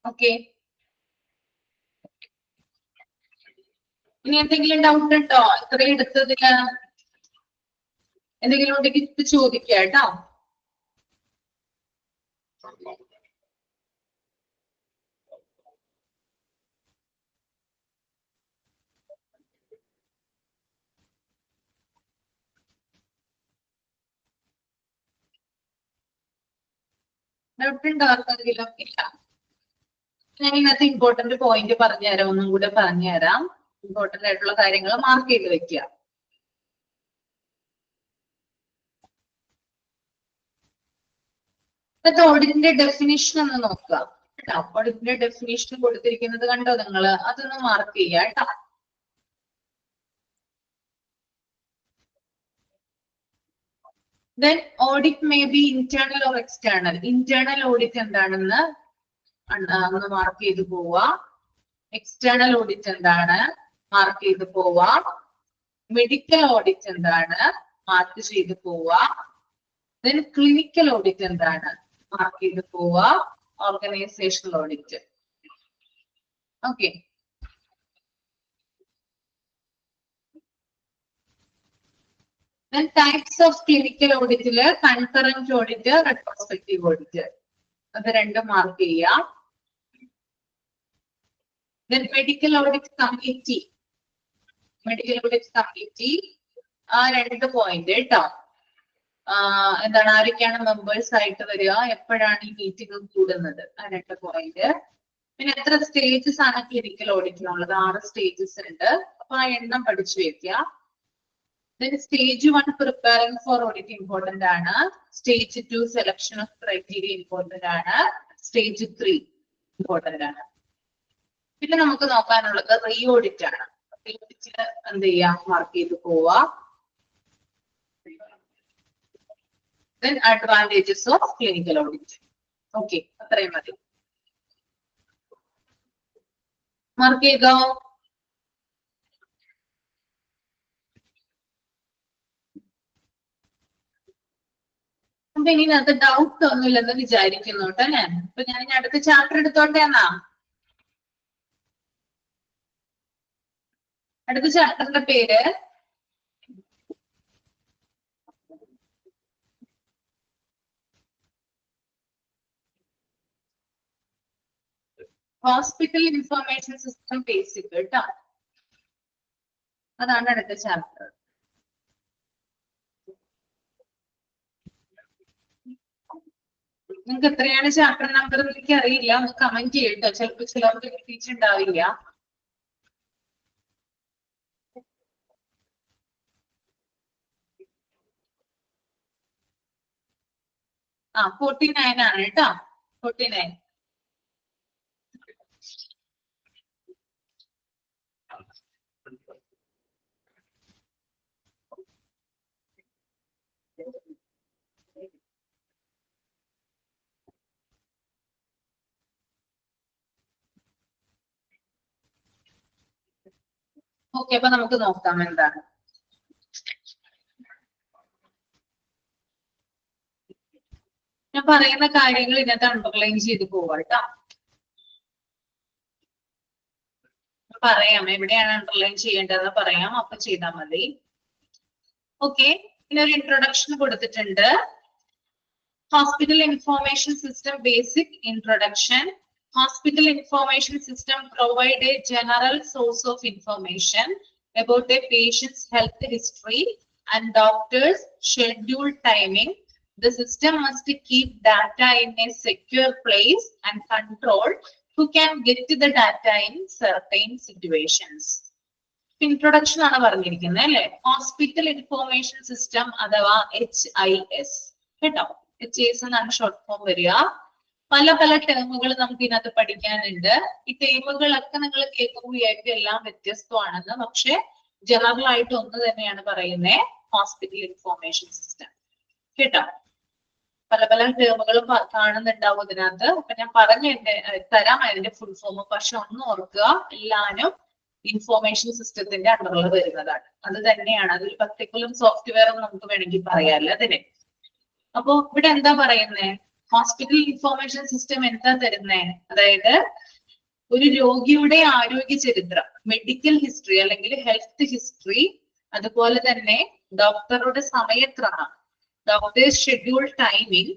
ഓക്കെ, ഇനി എന്തെങ്കിലും ഡൗട്ട് ഉണ്ടോ ഇത്രയും എടുത്തതില്? എന്തെങ്കിലും ഉണ്ടെങ്കിൽ ഇത് ചോദിക്കാം കേട്ടോ. ഡൗട്ട് ഉണ്ടോ ആർക്കെങ്കിലും? ഇല്ല. ഞാൻ ഇന്നത്തെ ഇമ്പോർട്ടന്റ് പോയിന്റ് പറഞ്ഞുതരാം, ഒന്നും കൂടെ പറഞ്ഞുതരാം. ഇമ്പോർട്ടന്റ് ആയിട്ടുള്ള കാര്യങ്ങൾ മാർക്ക് ചെയ്ത് വെക്കുക. ഇന്നത്തെ ഓഡിറ്റിന്റെ ഡെഫിനിഷൻ ഒന്ന് നോക്കുക കേട്ടോ. ഓഡിറ്റിന്റെ ഡെഫിനിഷൻ കൊടുത്തിരിക്കുന്നത് കണ്ടോ നിങ്ങള്? അതൊന്ന് മാർക്ക് ചെയ്യുക കേട്ടോ. Then audit may be internal or external. Internal audit എന്താണെന്ന് ഒന്ന് മാർക്ക് ചെയ്ത് പോവുക. എക്സ്റ്റേണൽ ഓഡിറ്റ് എന്താണ് മാർക്ക് ചെയ്ത് പോവുക. മെഡിക്കൽ ഓഡിറ്റ് എന്താണ് മാർക്ക് ചെയ്ത് പോവുക. ദെൻ ക്ലിനിക്കൽ ഓഡിറ്റ് എന്താണ് മാർക്ക് ചെയ്ത് പോവുക. Organisational audit. Okay, then types of clinical auditല് കൺകറന്റ് ഓഡിറ്റ്, റെട്രോസ്പെക്റ്റീവ് ഓഡിറ്റ്, അത് രണ്ടും മാർക്ക് ചെയ്യുക. Then medical audit committee, medical audit committee, ആ രണ്ട് പോയിന്റ് കേട്ടോ. എന്താണ്, ആരൊക്കെയാണ് മെമ്പേഴ്സ് ആയിട്ട് വരിക, എപ്പോഴാണ് ഈ മീറ്റിംഗ് കൂടുന്നത്, ആ രണ്ട് പോയിന്റ്. പിന്നെ എത്ര സ്റ്റേജസ് ആണ് ക്ലിനിക്കൽ ഓഡിറ്റിനുള്ളത്? 6 സ്റ്റേജസ് ഉണ്ട്. അപ്പൊ ആ എണ്ണം പഠിച്ചു വെക്കുക. Then stage 1 preparing for audit important ആണ്. Stage 2 selection of criteria important ആണ്. Stage 3 important ആണ്. പിന്നെ നമുക്ക് നോക്കാനുള്ളത് റീ ഓഡിറ്റ് ആണ്. റീ ഓഡിറ്റിന് എന്ത് ചെയ്യാം, മാർക്ക് ചെയ്ത് പോവാ. Then advantages of clinical audit. Okay, അത്രയും മതി. മാർക്ക് ചെയ്തോ? അപ്പൊ ഇനി അത് ഡൗട്ട് ഒന്നുമില്ലെന്ന് വിചാരിക്കുന്നു കേട്ടോ ഞാൻ. അപ്പൊ ഞാൻ ഇനി അടുത്ത ചാപ്റ്റർ എടുത്തോട്ടെ എന്നാ. അടുത്ത ചാപ്റ്ററിന്റെ പേര് ഹോസ്പിറ്റൽ ഇൻഫർമേഷൻ സിസ്റ്റം ബേസിക് കേട്ടോ. അതാണ് അടുത്ത ചാപ്റ്റർ. നിങ്ങൾക്ക് എത്രയാണ് ചാപ്റ്റർ നമ്പർ എനിക്ക് അറിയില്ല, ഒന്ന് കമന്റ് ചെയ്യട്ടോ. ചിലപ്പോൾ ചിലർക്ക് കിട്ടിയിട്ടുണ്ടാവില്ല. ആ 49 ആണ് കേട്ടോ. 49. ഓക്കെ, അപ്പൊ നമുക്ക് നോക്കാം എന്താണ്. ഞാൻ പറയുന്ന കാര്യങ്ങൾ ഇതിനകത്ത് അണ്ടർലൈൻ ചെയ്ത് പോവാട്ടോ. പറയാം എവിടെയാണ് അണ്ടർലൈൻ ചെയ്യേണ്ടതെന്ന് പറയാം, അപ്പൊ ചെയ്താൽ മതി. ഓക്കെ, പിന്നെ ഒരു ഇൻട്രൊഡക്ഷൻ കൊടുത്തിട്ടുണ്ട്. Hospital information system basic introduction. Hospital information system provide a general source of information about a patient's health history and doctor's schedule timing. The system must keep data in a secure place and control who can get to the data in certain situations. Introduction ആണ് പറഞ്ഞിരിക്കുന്നത് അല്ലെ. Hospital information system അഥവാ HIS കേട്ടോ. HIS എന്നാണ് short form വരിക. പല പല ടേമുകൾ നമുക്ക് ഇതിനകത്ത് പഠിക്കാനുണ്ട്. ഈ ടേമുകളൊക്കെ നിങ്ങൾ കേൾക്കുമ്പോൾ വിചാരിക്കും എല്ലാം വ്യത്യസ്തമാണെന്ന്. പക്ഷെ ജനറൽ ആയിട്ട് ഒന്ന് തന്നെയാണ് പറയുന്നത്, ഹോസ്പിറ്റൽ ഇൻഫോർമേഷൻ സിസ്റ്റം. കേട്ടോ, പല പല ടേമുകളും കാണുന്നുണ്ടാവും ഇതിനകത്ത്. അപ്പൊ ഞാൻ തരാം അതിന്റെ ഫുൾ ഫോം. പക്ഷെ ഒന്ന് ഓർക്കുക, എല്ലാനും ഇൻഫോർമേഷൻ സിസ്റ്റത്തിന്റെ അണ്ടറിൽ വരുന്നതാണ്. അത് തന്നെയാണ്, അതൊരു പർട്ടിക്കുലർ സോഫ്റ്റ്വെയർ നമുക്ക് വേണമെങ്കിൽ പറയാമല്ലോ അതിന്. അപ്പൊ ഇവിടെ എന്താ പറയുന്നേ, ഹോസ്പിറ്റൽ ഇൻഫോർമേഷൻ സിസ്റ്റം എന്താ തരുന്നേ? അതായത് ഒരു രോഗിയുടെ ആരോഗ്യ ചരിത്രം, മെഡിക്കൽ ഹിസ്റ്ററി അല്ലെങ്കിൽ ഹെൽത്ത് ഹിസ്റ്ററി, അതുപോലെ തന്നെ ഡോക്ടറുടെ സമയക്രമം, ഡോക്ടേഴ്സ് ഷെഡ്യൂൾ ടൈമിംഗ്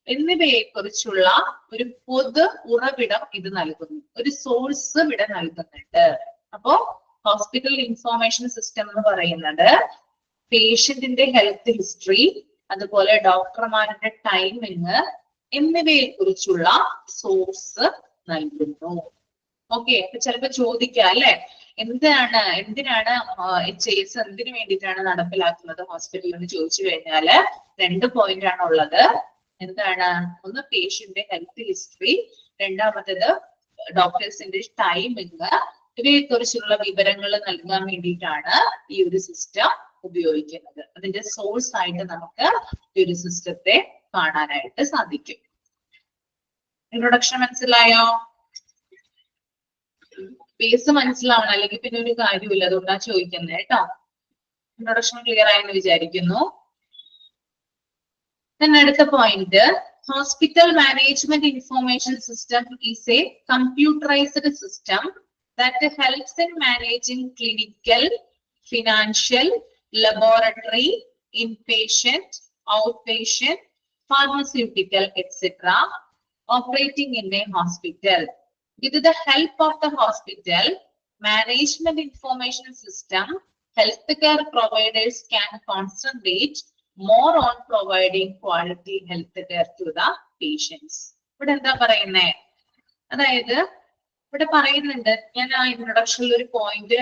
എന്നിവയെ കുറിച്ചുള്ള ഒരു പൊതു ഉറവിടം ഇത് നൽകുന്നു, ഒരു സോഴ്സ് ഇവിടെ നൽകുന്നുണ്ട്. അപ്പോ ഹോസ്പിറ്റൽ ഇൻഫോർമേഷൻ സിസ്റ്റം എന്ന് പറയുന്നത് പേഷ്യന്റിന്റെ ഹെൽത്ത് ഹിസ്റ്ററി, അതുപോലെ ഡോക്ടർമാരുടെ ടൈമിങ് എന്നിവയെ കുറിച്ചുള്ള സോഴ്സ് നൽകുന്നു. ഓക്കെ, അപ്പൊ ചിലപ്പോ ചോദിക്കാം അല്ലെ, എന്തിനാണ് HIS എന്തിനു വേണ്ടിയിട്ടാണ് നടപ്പിലാക്കുന്നത് ഹോസ്പിറ്റലിൽ എന്ന് ചോദിച്ചു കഴിഞ്ഞാല് 2 പോയിന്റ് ആണ് ഉള്ളത്. എന്താണ്? ഒന്ന് പേഷ്യന്റ് ഹെൽത്ത് ഹിസ്റ്ററി, രണ്ടാമത്തേത് ഡോക്ടേഴ്സിന്റെ ടൈമിങ്. ഇവയെ കുറിച്ചുള്ള വിവരങ്ങൾ നൽകാൻ വേണ്ടിയിട്ടാണ് ഈ ഒരു സിസ്റ്റം ഉപയോഗിക്കുന്നത്. അതിന്റെ സോഴ്സ് ആയിട്ട് നമുക്ക് ഈ ഒരു സിസ്റ്റത്തെ കാണാനായിട്ട് സാധിക്കും. ഇൻട്രൊഡക്ഷൻ മനസ്സിലായോ? ബേസ് മനസ്സിലാവണം, അല്ലെങ്കിൽ പിന്നെ ഒരു കാര്യമില്ല, അതുകൊണ്ടാണ് ചോദിക്കുന്നത് കേട്ടോ. ഇൻട്രൊഡക്ഷൻ ക്ലിയർ ആയെന്ന് വിചാരിക്കുന്നു. അടുത്ത point, hospital management information system is A computerised system that helps in managing clinical, financial, laboratory, inpatient, outpatient, pharmaceutical, etc. operating in a hospital. With the help of the hospital management information system, healthcare providers can concentrate more on providing quality healthcare to the patients. ഇവിടെ എന്താ പറയുന്നേ? അതായത് ഇവിടെ പറയുന്നുണ്ട്, ഞാൻ ആ ഇൻട്രൊഡക്ഷനിൽ ഒരു point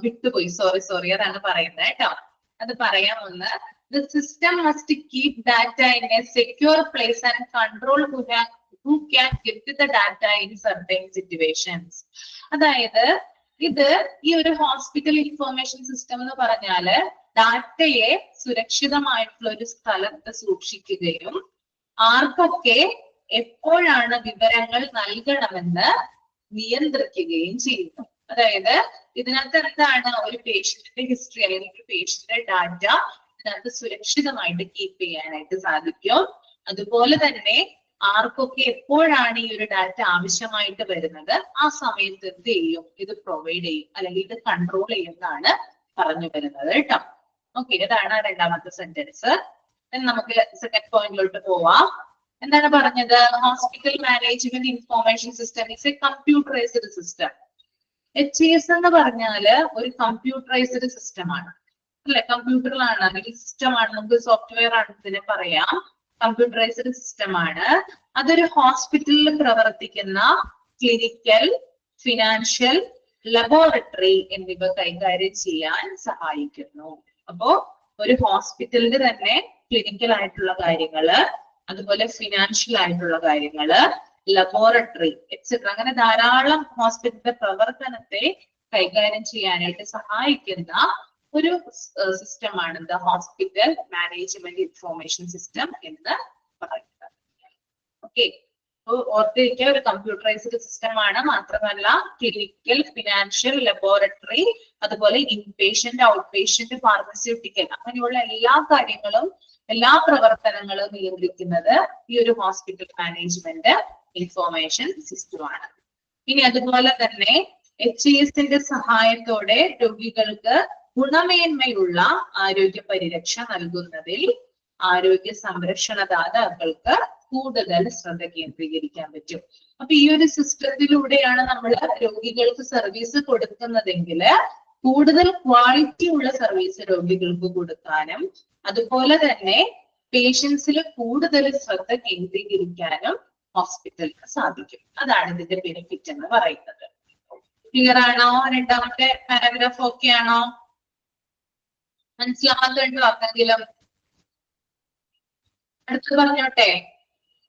വിട്ടുപോയി, സോറി, അതാണ് പറയുന്നത് കേട്ടോ. അത് പറയാൻ വന്ന്, the system must keep data in a secure place and control who can get the data in certain situations. അതായത് ഈ ഒരു ഹോസ്പിറ്റൽ ഇൻഫോർമേഷൻ സിസ്റ്റം എന്ന് പറഞ്ഞാല് ഡാറ്റയെ സുരക്ഷിതമായിട്ടുള്ള ഒരു സ്ഥലത്ത് സൂക്ഷിക്കുകയും ആർക്കൊക്കെ എപ്പോഴാണ് വിവരങ്ങൾ നൽകണമെന്ന് നിയന്ത്രിക്കുകയും ചെയ്യുന്നു. അതായത് ഇതിനകത്ത് എന്താണ്, ഒരു പേഷ്യന്റിന്റെ ഹിസ്റ്ററി അല്ലെങ്കിൽ ഒരു പേഷ്യന്റിന്റെ ഡാറ്റ ഇതിനകത്ത് സുരക്ഷിതമായിട്ട് കീപ്പ് ചെയ്യാനായിട്ട് സാധിക്കും. അതുപോലെ തന്നെ ആർക്കൊക്കെ എപ്പോഴാണ് ഈ ഒരു ഡാറ്റ ആവശ്യമായിട്ട് വരുന്നത്, ആ സമയത്ത് എന്ത് ചെയ്യും, ഇത് പ്രൊവൈഡ് ചെയ്യും അല്ലെങ്കിൽ ഇത് കൺട്രോൾ ചെയ്യുന്നതാണ് പറഞ്ഞു വരുന്നത് കേട്ടോ. ഓക്കെ, ഇതാണ് രണ്ടാമത്തെ സെന്റൻസ്. നമുക്ക് സെക്കൻഡ് പോയിന്റിലോട്ട് പോവാം. എന്താണ് പറഞ്ഞത്? Hospital management information system is A computerised system. HIS എന്ന് പറഞ്ഞാല് ഒരു കമ്പ്യൂട്ടറൈസ്ഡ് സിസ്റ്റം ആണ് അല്ലെ, കമ്പ്യൂട്ടറിലാണ് അല്ലെങ്കിൽ സിസ്റ്റം ആണ്, നമുക്ക് സോഫ്റ്റ്വെയർ ആണ് ഇതിനെ പറയാം. കമ്പ്യൂട്ടറൈസ്ഡ് സിസ്റ്റം ആണ്. അതൊരു ഹോസ്പിറ്റലിൽ പ്രവർത്തിക്കുന്ന ക്ലിനിക്കൽ, ഫിനാൻഷ്യൽ, ലബോറട്ടറി എന്നിവ കൈകാര്യം ചെയ്യാൻ സഹായിക്കുന്നു. അപ്പോ ഒരു ഹോസ്പിറ്റലിന്റെ തന്നെ ക്ലിനിക്കൽ ആയിട്ടുള്ള കാര്യങ്ങള്, അതുപോലെ ഫിനാൻഷ്യൽ ആയിട്ടുള്ള കാര്യങ്ങള്, ലബോറട്ടറി എക്സെട്ര, അങ്ങനെ ധാരാളം ഹോസ്പിറ്റലിന്റെ പ്രവർത്തനത്തെ കൈകാര്യം ചെയ്യാനായിട്ട് സഹായിക്കുന്ന ഒരു സിസ്റ്റമാണ് the hospital management information system എന്ന് പറയുന്നത്. ഓക്കെ, ഓർത്തിരിക്കുക, ഒരു കമ്പ്യൂട്ടറൈസ്ഡ് സിസ്റ്റം ആണ്. മാത്രമല്ല ക്ലിനിക്കൽ, ഫിനാൻഷ്യൽ, ലബോറട്ടറി, അതുപോലെ ഇൻപേഷ്യന്റ്, ഔട്ട് പേഷ്യന്റ്, ഫാർമസ്യൂട്ടിക്കൽ, അങ്ങനെയുള്ള എല്ലാ കാര്യങ്ങളും, എല്ലാ പ്രവർത്തനങ്ങളും നിയന്ത്രിക്കുന്നത് ഈ ഒരു ഹോസ്പിറ്റൽ മാനേജ്മെന്റ് ഇൻഫോർമേഷൻ സിസ്റ്റമാണ്. ഇനി അതുപോലെ തന്നെ HIS-ന്റെ സഹായത്തോടെ രോഗികൾക്ക് ഗുണമേന്മയുള്ള ആരോഗ്യ പരിരക്ഷ നൽകുന്നതിൽ ആരോഗ്യ സംരക്ഷണ ദാതാക്കൾക്ക് കൂടുതൽ ശ്രദ്ധ കേന്ദ്രീകരിക്കാൻ പറ്റും. അപ്പൊ ഈ ഒരു സിസ്റ്റത്തിലൂടെയാണ് നമ്മൾ രോഗികൾക്ക് സർവീസ് കൊടുക്കുന്നതെങ്കിൽ കൂടുതൽ ക്വാളിറ്റി ഉള്ള സർവീസ് രോഗികൾക്ക് കൊടുക്കാനും അതുപോലെ തന്നെ പേഷ്യൻസിൽ കൂടുതൽ ശ്രദ്ധ കേന്ദ്രീകരിക്കാനും ഹോസ്പിറ്റലിന് സാധിക്കും. അതാണ് ഇതിന്റെ ബെനിഫിറ്റ് എന്ന് പറയുന്നത്. ക്ലിയർ ആണോ? രണ്ടാമത്തെ പാരഗ്രാഫ് ഓക്കെ ആണോ? മനസ്സിലാകുന്നുണ്ടോ ആർക്കെങ്കിലും? അടുത്ത് പറഞ്ഞോട്ടെ,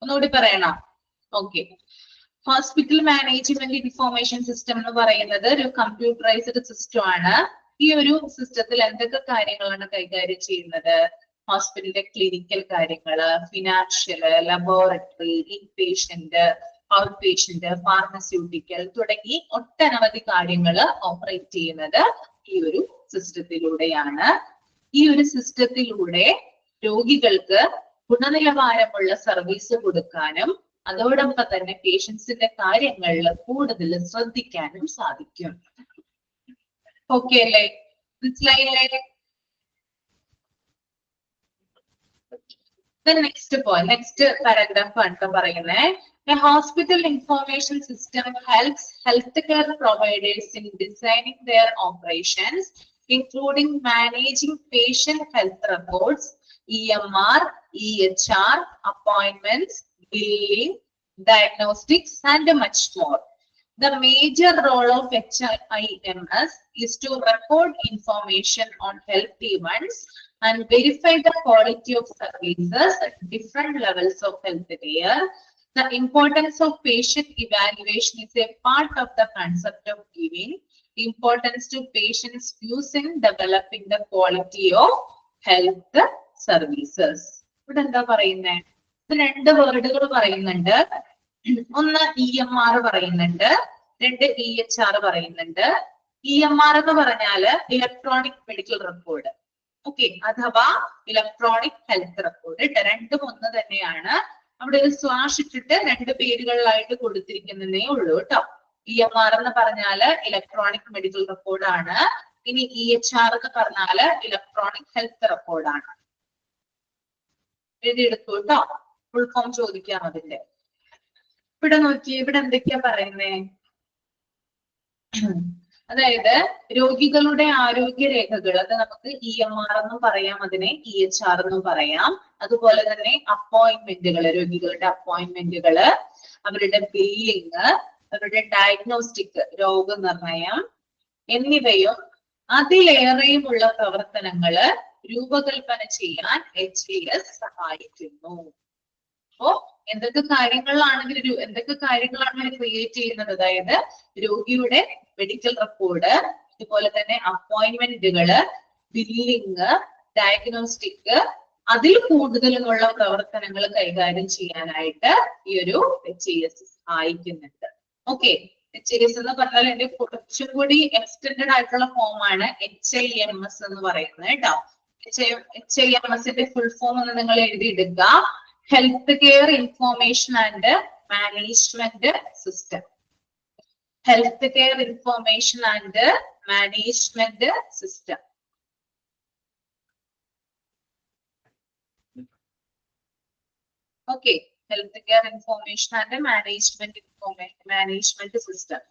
ഒന്നുകൂടി പറയണം. Okay, hospital management information system എന്ന് പറയുന്നത് ഒരു കമ്പ്യൂട്ടറൈസ്ഡ് സിസ്റ്റം ആണ്. ഈ ഒരു സിസ്റ്റത്തിൽ എന്തൊക്കെ കാര്യങ്ങളാണ് കൈകാര്യം ചെയ്യുന്നത്? ഹോസ്പിറ്റലിലെ ക്ലിനിക്കൽ കാര്യങ്ങള്, financial, laboratory, inpatient, out patient, pharmaceutical തുടങ്ങി ഒട്ടനവധി കാര്യങ്ങൾ ഓപ്പറേറ്റ് ചെയ്യുന്നത് ഈ ഒരു സിസ്റ്റത്തിലൂടെയാണ്. ഈ ഒരു സിസ്റ്റത്തിലൂടെ രോഗികൾക്ക് ഗുണനിലവാരമുള്ള സർവീസ് കൊടുക്കാനും അതോടൊപ്പം തന്നെ പേഷ്യൻസിന്റെ കാര്യങ്ങളിൽ കൂടുതൽ ശ്രദ്ധിക്കാനും സാധിക്കും. ഓക്കെ അല്ലേ? മനസ്സിലായില്ലേ? നെക്സ്റ്റ് പോയിന്റ്, നെക്സ്റ്റ് പാരഗ്രാഫ് ആണ് പറയുന്നത്. A hospital information system helps healthcare providers in designing their operations, including managing patient health records, EMR, EHR, appointments, billing, diagnostics, and much more. The major role of HIMS is to record information on health events and verify the quality of services at different levels of healthcare. The importance of patient evaluation is a part of the concept of giving importance to patients' views in developing the quality of health services. ഇവിടെ എന്താ പറയുന്നേ? രണ്ട് വേർഡുകൾ പറയുന്നുണ്ട്. ഒന്ന് EMR പറയുന്നുണ്ട്, രണ്ട് EHR പറയുന്നുണ്ട്. EMR എന്ന് പറഞ്ഞാല് ഇലക്ട്രോണിക് മെഡിക്കൽ റെക്കോർഡ്, ഓക്കെ, അഥവാ ഇലക്ട്രോണിക് ഹെൽത്ത് റെക്കോർഡ്. രണ്ടും ഒന്ന് തന്നെയാണ്. അവിടെ ഒരു സ്ലാഷ് ഇട്ടിട്ട് രണ്ട് പേരുകളിലായിട്ട് കൊടുത്തിരിക്കുന്നതേ ഉള്ളൂ കേട്ടോ. EMR എന്ന് പറഞ്ഞാല് ഇലക്ട്രോണിക് മെഡിക്കൽ റെക്കോർഡാണ്. ഇനി EHR എന്ന് പറഞ്ഞാല് ഇലക്ട്രോണിക് ഹെൽത്ത് റെക്കോർഡാണ്. എഴുതിയെടുത്തു കേട്ടോ, ഫുൾ ഫോം ചോദിക്കാം അതിന്റെ. ഇവിടെ നോക്കിയേ, ഇവിടെ എന്തൊക്കെയാ പറയുന്നേ? അതായത് രോഗികളുടെ ആരോഗ്യ രേഖകൾ, അത് നമുക്ക് EMR എന്നും പറയാം, അതിനെ EHR എന്നും പറയാം. അതുപോലെ തന്നെ അപ്പോയിന്റ്മെന്റുകൾ, രോഗികളുടെ അപ്പോയിന്റ്മെന്റുകള്, അവരുടെ ബില്ലിങ്, അവരുടെ ഡയഗ്നോസ്റ്റിക്, രോഗനിർണയം എന്നിവയും അതിലേറെയുമുള്ള പ്രവർത്തനങ്ങള് രൂപകൽപ്പന ചെയ്യാൻ HIS സഹായിക്കുന്നു. അപ്പോ എന്തൊക്കെ കാര്യങ്ങളാണ് ക്രിയേറ്റ് ചെയ്യുന്നത്? അതായത് രോഗിയുടെ മെഡിക്കൽ റെക്കോർഡ്, അതുപോലെ തന്നെ അപ്പോയിന്റ്മെന്റുകള്, ബില്ലിങ്, ഡയഗ്നോസ്റ്റിക്, അതിൽ കൂടുതലുള്ള പ്രവർത്തനങ്ങൾ കൈകാര്യം ചെയ്യാനായിട്ട് ഈ ഒരു HIS സഹായിക്കുന്നുണ്ട്. ഓക്കെ, HIS എന്ന് പറഞ്ഞാൽ എന്റെ കുറച്ചും കൂടി എക്സ്റ്റെൻഡഡ് ആയിട്ടുള്ള ഫോമാണ് HIMS എന്ന് പറയുന്നത് കേട്ടോ. HIMSന്റെ ഫുൾ ഫോം എന്ന് നിങ്ങൾ എഴുതിയെടുക്കുക. Health care information and management system. Health care information and management system. Okay, health care information and management system.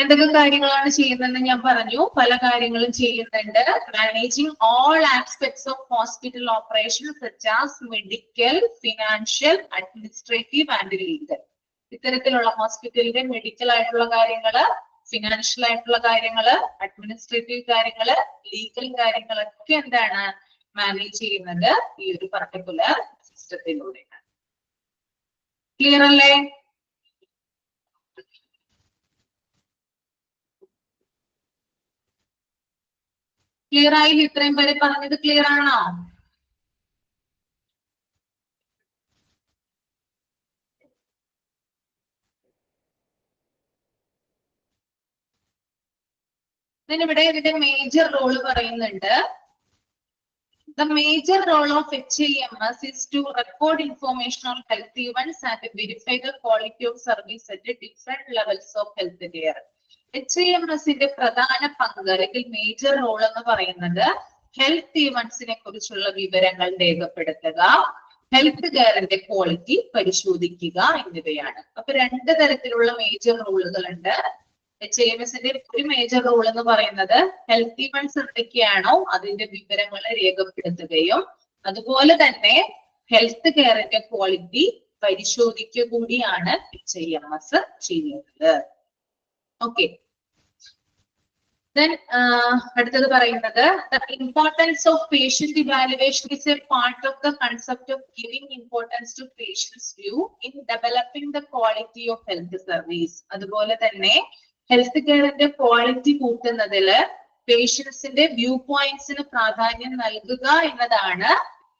എന്തൊക്കെ കാര്യങ്ങളാണ് ചെയ്യുന്നതെന്ന് ഞാൻ പറഞ്ഞു. പല കാര്യങ്ങളും ചെയ്യുന്നുണ്ട്. Managing all aspects of hospital operation such as medical, financial, administrative and legal. ഇത്തരത്തിലുള്ള ഹോസ്പിറ്റലിന്റെ മെഡിക്കൽ ആയിട്ടുള്ള കാര്യങ്ങള്, ഫിനാൻഷ്യൽ ആയിട്ടുള്ള കാര്യങ്ങള്, അഡ്മിനിസ്ട്രേറ്റീവ് കാര്യങ്ങള്, ലീഗൽ കാര്യങ്ങളൊക്കെ എന്താണ് മാനേജ് ചെയ്യുന്നത് ഈ ഒരു പർട്ടിക്കുലർ സിസ്റ്റത്തിലൂടെയാണ്. ക്ലിയർ അല്ലേ? ക്ലിയർ ആയില്ല? ഇത്രയും പേരെ പറഞ്ഞത് ക്ലിയർ ആണോ? ഇവിടെ ഇതിന്റെ മേജർ റോള് പറയുന്നുണ്ട്. The major role of HIMS is to record information on health events and verify the quality of service at different levels of health care. HIMSന്റെ പ്രധാന പങ്ക് അല്ലെങ്കിൽ മേജർ റോൾ എന്ന് പറയുന്നത് ഹെൽത്ത് ഇവന്റ്സിനെ കുറിച്ചുള്ള വിവരങ്ങൾ രേഖപ്പെടുത്തുക, ഹെൽത്ത് കെയറിന്റെ ക്വാളിറ്റി പരിശോധിക്കുക എന്നിവയാണ്. അപ്പൊ രണ്ട് തരത്തിലുള്ള മേജർ റോളുകൾ ഉണ്ട്. HIMSന്റെ ഒരു മേജർ റോൾ എന്ന് പറയുന്നത് ഹെൽത്ത് ഇവന്റ്സ് എന്തൊക്കെയാണോ അതിന്റെ വിവരങ്ങൾ രേഖപ്പെടുത്തുകയും അതുപോലെ തന്നെ ഹെൽത്ത് കെയറിന്റെ ക്വാളിറ്റി പരിശോധിക്കുക കൂടിയാണ് HIMS ചെയ്യുന്നത്. ഓക്കെ, then അടുത്തത് പറയുന്നത് the importance of patient evaluation is a part of the concept of giving importance to patient's view in developing the quality of health service. അതുപോലെ തന്നെ ഹെൽത്ത് കെയറിന്റെ ക്വാളിറ്റി കൂട്ടുന്നതില് പേഷ്യൻസിന്റെ വ്യൂ പോയിന്റ്സിന് പ്രാധാന്യം നൽകുക എന്നതാണ്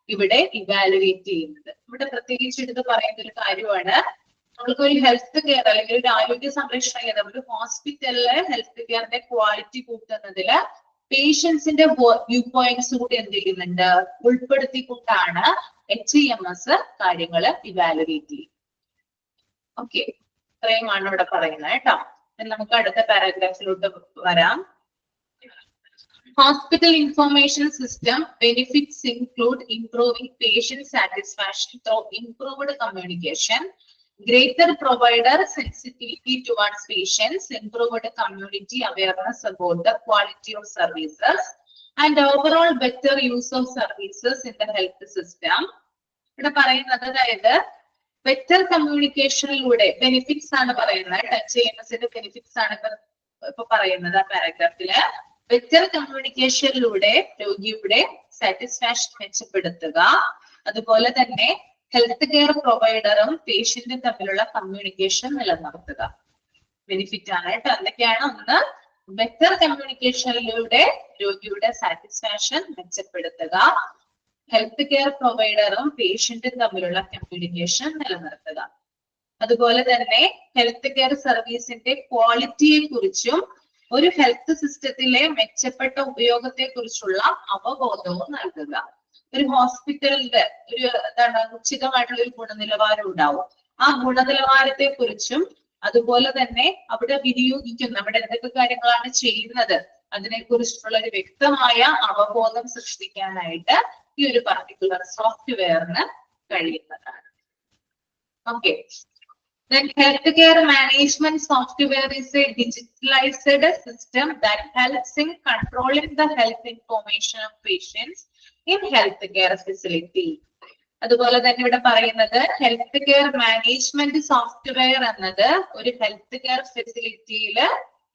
ഇവിടെ ഇവാലുവേറ്റ് ചെയ്യുന്നത്. ഇവിടെ പ്രത്യേകിച്ച് എടുത്ത് പറയുന്ന ഒരു കാര്യമാണ്, നമ്മൾക്ക് ഒരു ഹെൽത്ത് കെയർ അല്ലെങ്കിൽ ഒരു ആരോഗ്യ സംരക്ഷണ കേന്ദ്രം, ഒരു ഹോസ്പിറ്റലിലെ ഹെൽത്ത് കെയറിന്റെ ക്വാളിറ്റി കൂട്ടുന്നതില് പേഷ്യൻസിന്റെ വ്യൂ പോയിന്റ്സ് കൂടി എന്ത് ചെയ്യുന്നുണ്ട്, ഉൾപ്പെടുത്തിക്കൊണ്ടാണ് HEMS കാര്യങ്ങള് ഇവാലുവേറ്റ് ചെയ്യും. ഓക്കെ, ഇത്രയുമാണ് ഇവിടെ പറയുന്നത് കേട്ടോ. നമുക്ക് അടുത്ത പാരാഗ്രാഫിലോട്ട് വരാം. Hospital information system benefits include improving patient satisfaction through improved communication, greater provider sensitivity towards patients, improved community awareness about the quality of services, and overall better use of services in the health system. ഇവിടെ പറയുന്നത് അതായത് better കമ്മ്യൂണിക്കേഷനിലൂടെ benefits ആണ് പറയുന്നത്. HEMSന്റെ benefits ആണ് ഇപ്പൊ പറയുന്നത് ആ പാരഗ്രാഫില്. Better കമ്മ്യൂണിക്കേഷനിലൂടെ രോഗിയുടെ സാറ്റിസ്ഫാക്ഷൻ മെച്ചപ്പെടുത്തുക, അതുപോലെ തന്നെ ഹെൽത്ത് കെയർ പ്രൊവൈഡറും പേഷ്യന്റും തമ്മിലുള്ള കമ്മ്യൂണിക്കേഷൻ നിലനിർത്തുക. ബെനിഫിറ്റ് ആണ് കേട്ടോ. എന്തൊക്കെയാണ്? ഒന്ന്, ബെറ്റർ കമ്മ്യൂണിക്കേഷനിലൂടെ രോഗിയുടെ സാറ്റിസ്ഫാക്ഷൻ മെച്ചപ്പെടുത്തുക, ഹെൽത്ത് കെയർ പ്രൊവൈഡറും പേഷ്യന്റും തമ്മിലുള്ള കമ്മ്യൂണിക്കേഷൻ നിലനിർത്തുക, അതുപോലെ തന്നെ ഹെൽത്ത് കെയർ സർവീസിന്റെ ക്വാളിറ്റിയെ കുറിച്ചും ഒരു ഹെൽത്ത് സിസ്റ്റത്തിലെ മെച്ചപ്പെട്ട ഉപയോഗത്തെ കുറിച്ചുള്ള അവബോധവും നൽകുക. ഒരു ഹോസ്പിറ്റലിന്റെ ഒരു എന്താണ് ഉചിതമായിട്ടുള്ള ഒരു ഗുണനിലവാരം ഉണ്ടാവും. ആ ഗുണനിലവാരത്തെ കുറിച്ചും അതുപോലെ തന്നെ അവിടെ വിനിയോഗിക്കുന്ന അവിടെ എന്തൊക്കെ കാര്യങ്ങളാണ് ചെയ്യുന്നത് അതിനെ കുറിച്ചിട്ടുള്ള ഒരു വ്യക്തമായ അവബോധം സൃഷ്ടിക്കാനായിട്ട് ഈ ഒരു പർട്ടിക്കുലർ സോഫ്റ്റ്വെയറിന് കഴിയുന്നതാണ്. Okay. Then healthcare management software is a digitalized system that helps in controlling the health information of patients in healthcare facility. അതുപോലെ തന്നെ ഇവിടെ പറയുന്നത് ഹെൽത്ത് കെയർ മാനേജ്മെന്റ് സോഫ്റ്റ്വെയർ എന്നത് ഒരു ഹെൽത്ത് കെയർ ഫെസിലിറ്റിയില്